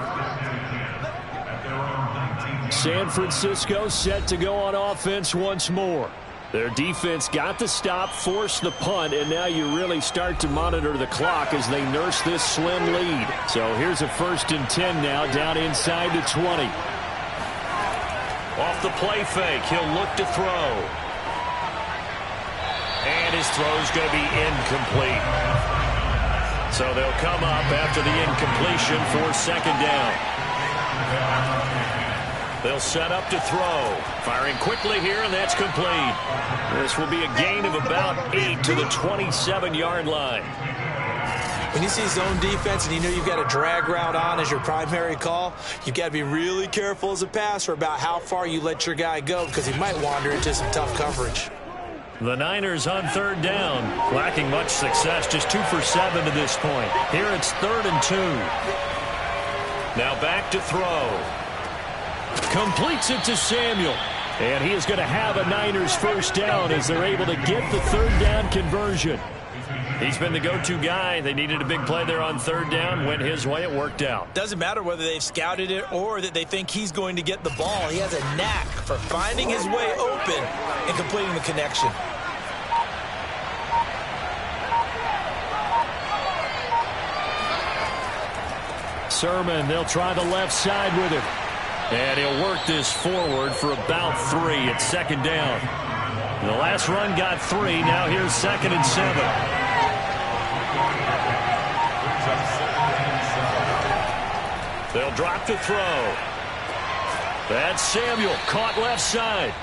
San Francisco set to go on offense once more. Their defense got the stop, forced the punt, and now you really start to monitor the clock as they nurse this slim lead. So here's a 1st and 10 now, down inside the 20. Off the play fake, he'll look to throw. And his throw's going to be incomplete. So they'll come up after the incompletion for 2nd down. They'll set up to throw. Firing quickly here, and that's complete. This will be a gain of about 8 to the 27-yard line. When you see zone defense and you know you've got a drag route on as your primary call, you've got to be really careful as a passer about how far you let your guy go because he might wander into some tough coverage. The Niners on 3rd down, lacking much success, just 2 for 7 to this point. Here it's 3rd and 2. Now back to throw. Completes it to Samuel. And he is going to have a Niners 1st down as they're able to get the 3rd down conversion. He's been the go-to guy. They needed a big play there on 3rd down. Went his way. It worked out. Doesn't matter whether they've scouted it or that they think he's going to get the ball. He has a knack for finding his way open and completing the connection. Sermon, they'll try the left side with it. And he'll work this forward for about 3 at 2nd down. The last run got 3. Now here's 2nd and 7. They'll drop to throw. That's Samuel, caught left side.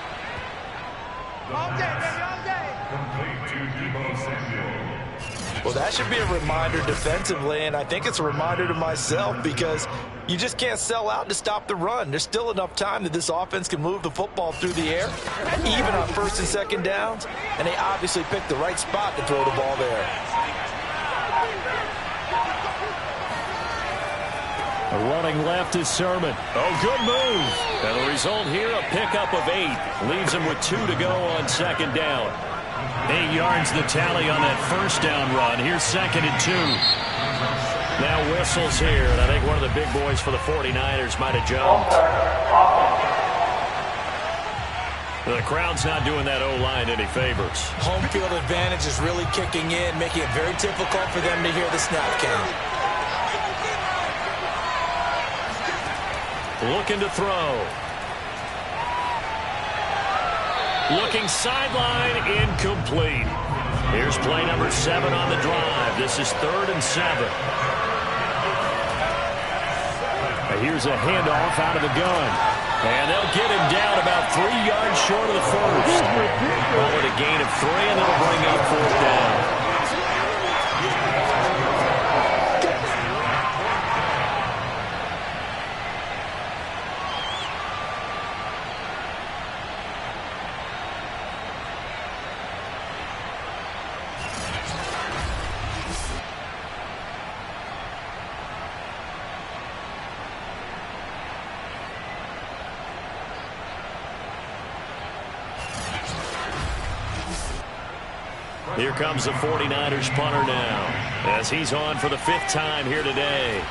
Well, that should be a reminder defensively, and I think it's a reminder to myself because you just can't sell out to stop the run. There's still enough time that this offense can move the football through the air, even on 1st and 2nd downs, and they obviously picked the right spot to throw the ball there. Running left is Sermon. Oh, good move. And the result here, a pickup of 8. Leaves him with 2 to go on 2nd down. 8 yards the tally on that 1st down run. Here's 2nd and 2. Now whistles here, and I think one of the big boys for the 49ers might have jumped. The crowd's not doing that O-line any favors. Home field advantage is really kicking in, making it very difficult for them to hear the snap count. Looking to throw. Looking sideline, incomplete. Here's play number 7 on the drive. This is 3rd and 7. Here's a handoff out of the gun. And they'll get him down about 3 yards short of the 1st. Call it a gain of 3, and it'll bring up 4th down. Here comes the 49ers punter now, as he's on for the 5th time here today.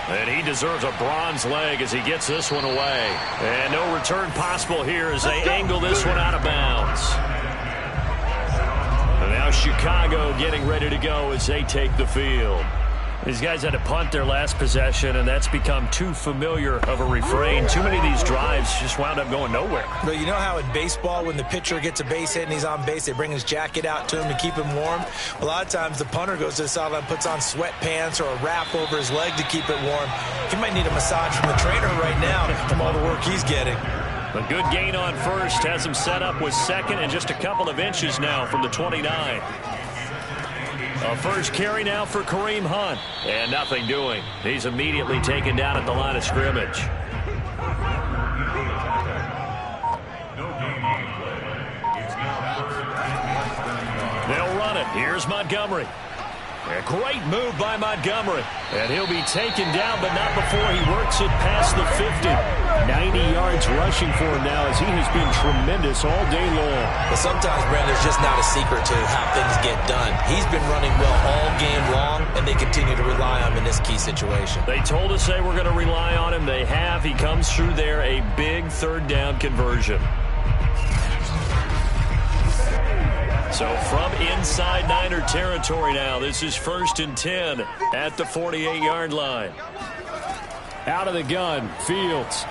And he deserves a bronze leg as he gets this one away. And no return possible here as they angle this one out of bounds. And now Chicago getting ready to go as they take the field. These guys had to punt their last possession, and that's become too familiar of a refrain. Too many of these drives just wound up going nowhere. But you know how in baseball, when the pitcher gets a base hit and he's on base, they bring his jacket out to him to keep him warm? A lot of times the punter goes to the sideline, puts on sweatpants or a wrap over his leg to keep it warm. He might need a massage from the trainer right now from all the work he's getting. A good gain on first has him set up with second and just a couple of inches now from the 29. A first carry now for Kareem Hunt. And nothing doing. He's immediately taken down at the line of scrimmage. They'll run it. Here's Montgomery. A great move by Montgomery. And he'll be taken down, but not before he works it past the 50. 90 yards rushing for him now as he has been tremendous all day long. But sometimes, Brandon, there's just not a secret to how things get done. He's been running well all game long, and they continue to rely on him in this key situation. They told us they were going to rely on him. They have. He comes through there, a big third down conversion. So from inside Niner territory now, this is 1st and 10 at the 48-yard line. Out of the gun, Fields.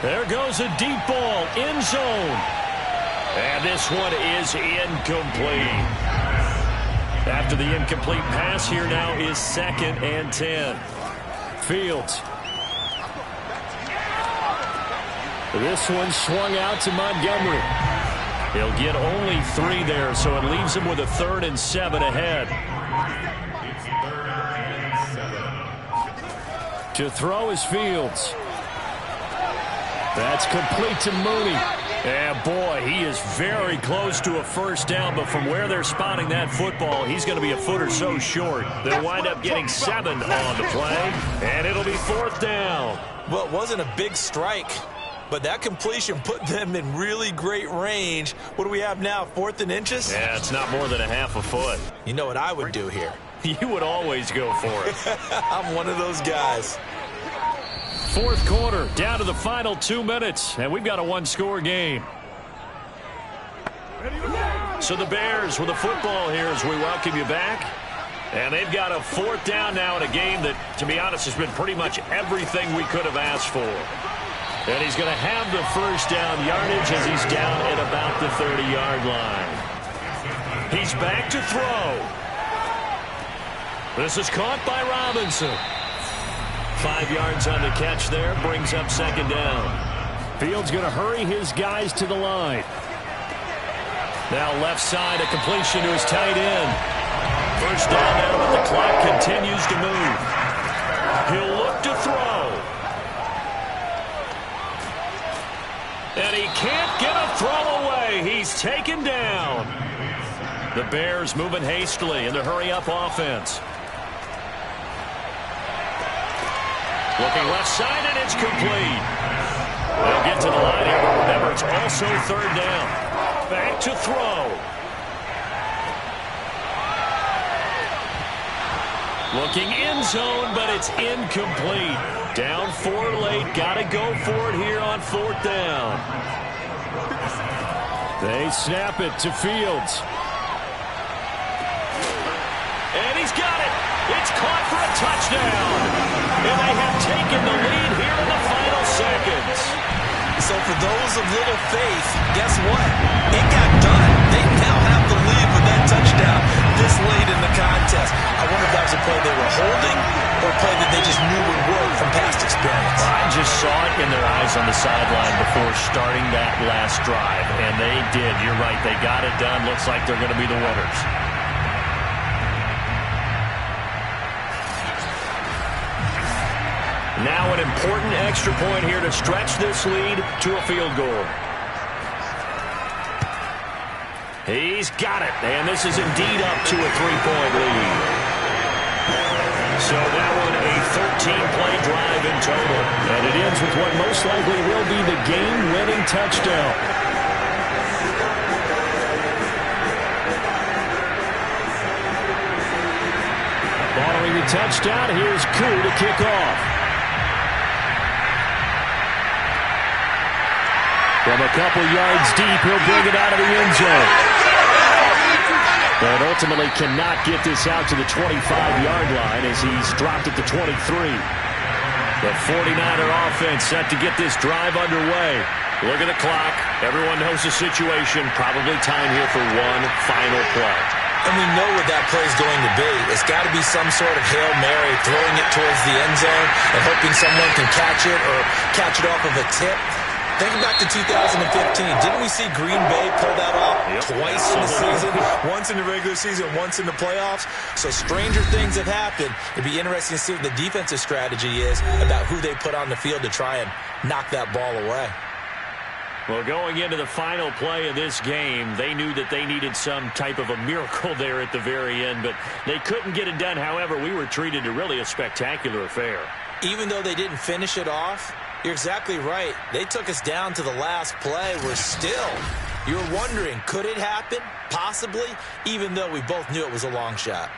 There goes a deep ball, end zone. And this one is incomplete. After the incomplete pass, here now is 2nd and 10. Fields. This one swung out to Montgomery. He'll get only 3 there, so it leaves him with a 3rd and 7 ahead. To throw is Fields. That's complete to Mooney. And boy, he is very close to a first down, but from where they're spotting that football, he's going to be a foot or so short. They'll wind up getting 7 on the play, and it'll be 4th down. Well, it wasn't a big strike, but that completion put them in really great range. What do we have now, 4th and inches? Yeah, it's not more than a half a foot. You know what I would do here? You would always go for it. I'm one of those guys. 4th quarter, down to the final 2 minutes, and we've got a one-score game. So the Bears with the football here as we welcome you back. And they've got a 4th down now in a game that, to be honest, has been pretty much everything we could have asked for. And he's going to have the first down yardage as he's down at about the 30-yard line. He's back to throw. This is caught by Robinson. 5 yards on the catch there, brings up 2nd down. Fields going to hurry his guys to the line. Now left side, a completion to his tight end. First down now, but the clock continues to move. He'll look to throw. And he can't get a throw away. He's taken down. The Bears moving hastily in the hurry-up offense. Looking left side, and it's complete. They'll get to the line here, but remember, it's also 3rd down. Back to throw. Looking end zone, but it's incomplete. Down 4 late. Got to go for it here on 4th down. They snap it to Fields. And he's got it. It's caught for a touchdown. And they have taken the lead here in the final seconds. So for those of little faith, guess what? It got done. They now have the lead with that touchdown this late in the contest. I wonder if that was a play they were holding or a play that they just knew would work from past experience. I just saw it in their eyes on the sideline before starting that last drive, and they did. You're right. They got it done. Looks like they're going to be the winners. Now an important extra point here to stretch this lead to a field goal. He's got it, and this is indeed up to a 3-point lead. So that one a 13-play drive in total. And it ends with what most likely will be the game-winning touchdown. Following the touchdown, here's Koo to kick off. From a couple yards deep, he'll bring it out of the end zone. But ultimately cannot get this out to the 25-yard line as he's dropped at the 23. The 49er offense set to get this drive underway. Look at the clock. Everyone knows the situation. Probably time here for one final play. And we know what that play is going to be. It's got to be some sort of Hail Mary, throwing it towards the end zone and hoping someone can catch it or catch it off of a tip. Thinking back to 2015, didn't we see Green Bay pull that off twice in the season? Once in the regular season, once in the playoffs. So stranger things have happened. It'd be interesting to see what the defensive strategy is about who they put on the field to try and knock that ball away. Well, going into the final play of this game, they knew that they needed some type of a miracle there at the very end, but they couldn't get it done. However, we were treated to really a spectacular affair. Even though they didn't finish it off, you're exactly right. They took us down to the last play. We're still, you're wondering, could it happen? Possibly, even though we both knew it was a long shot.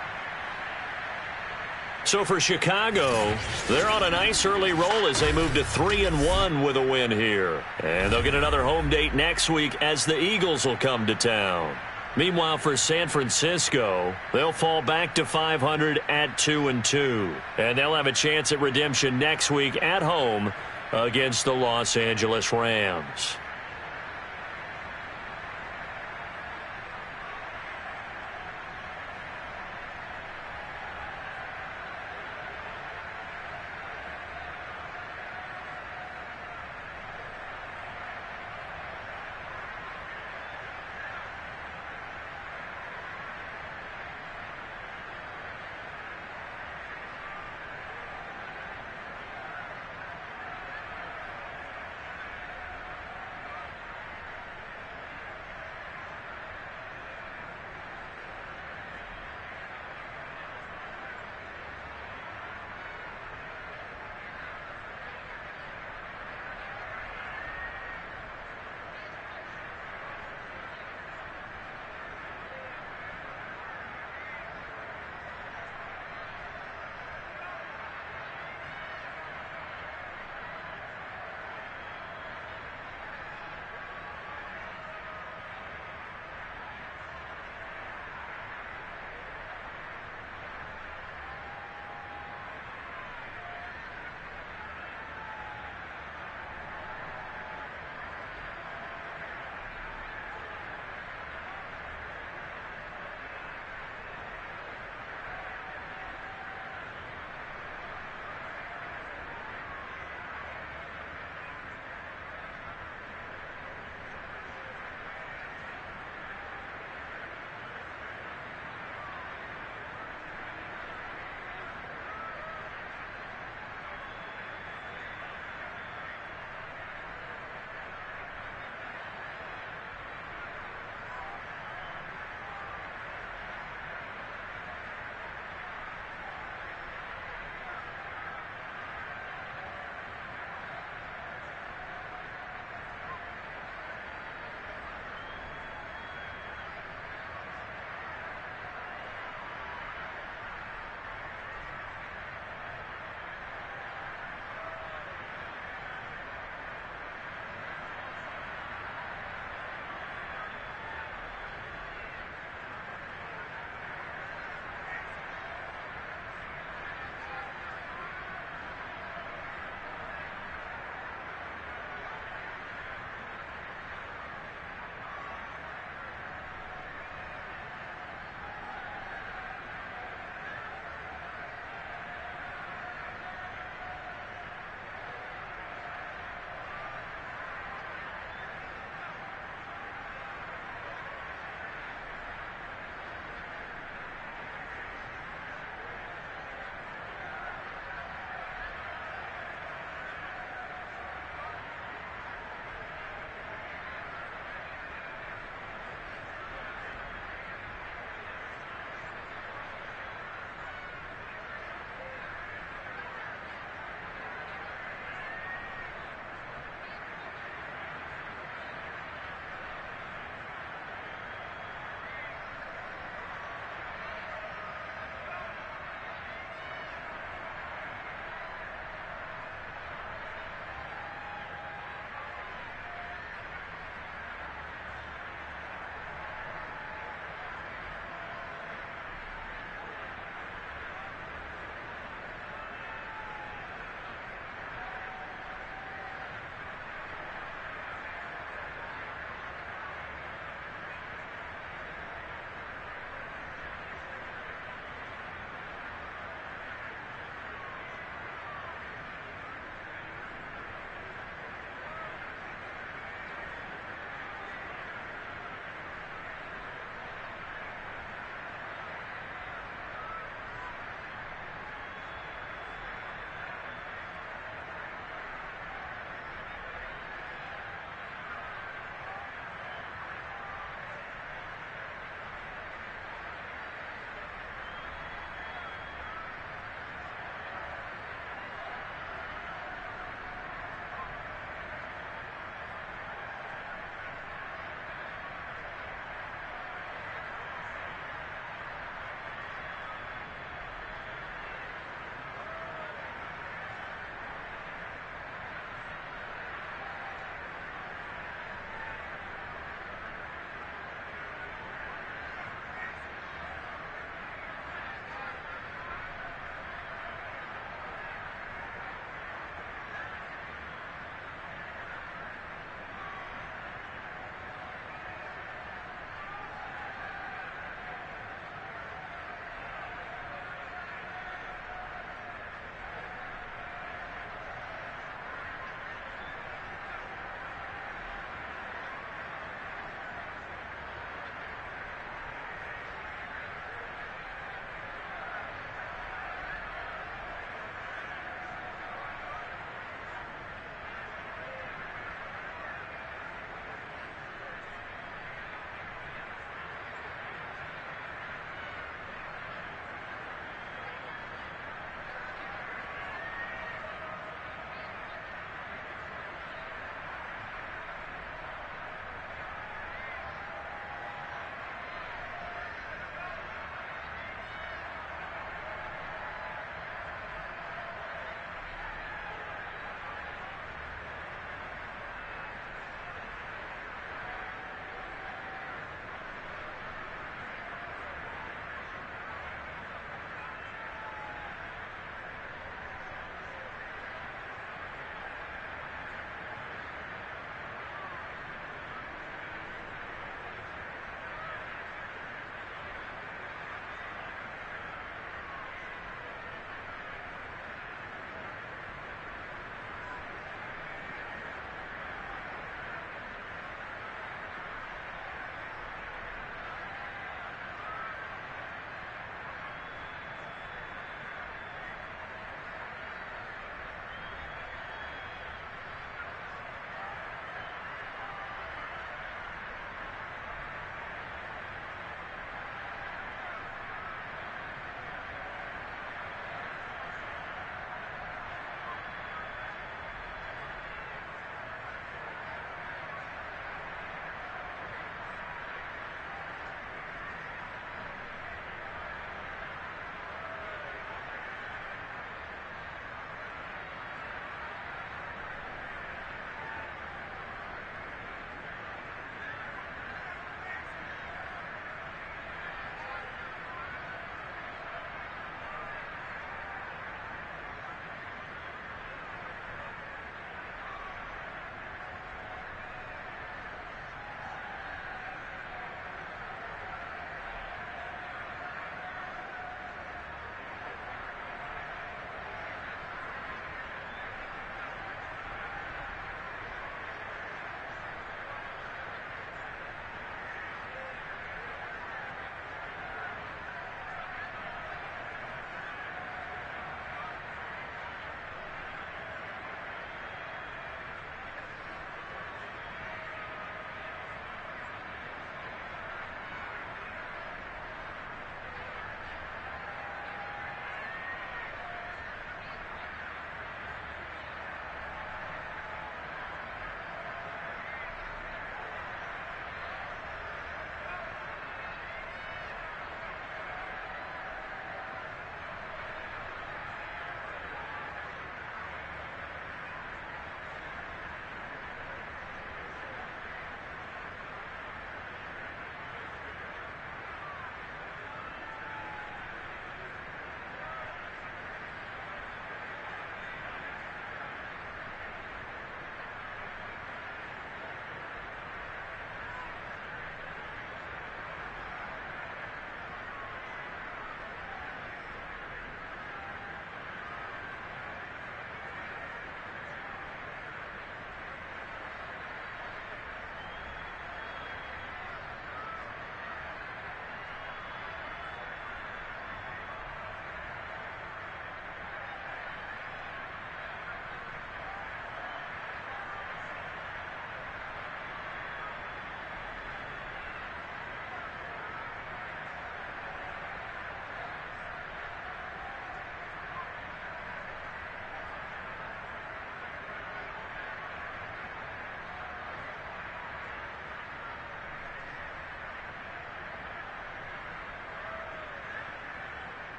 So for Chicago, they're on a nice early roll as they move to 3-1 with a win here. And they'll get another home date next week as the Eagles will come to town. Meanwhile, for San Francisco, they'll fall back to 500 at 2-2. And they'll have a chance at redemption next week at home against the Los Angeles Rams.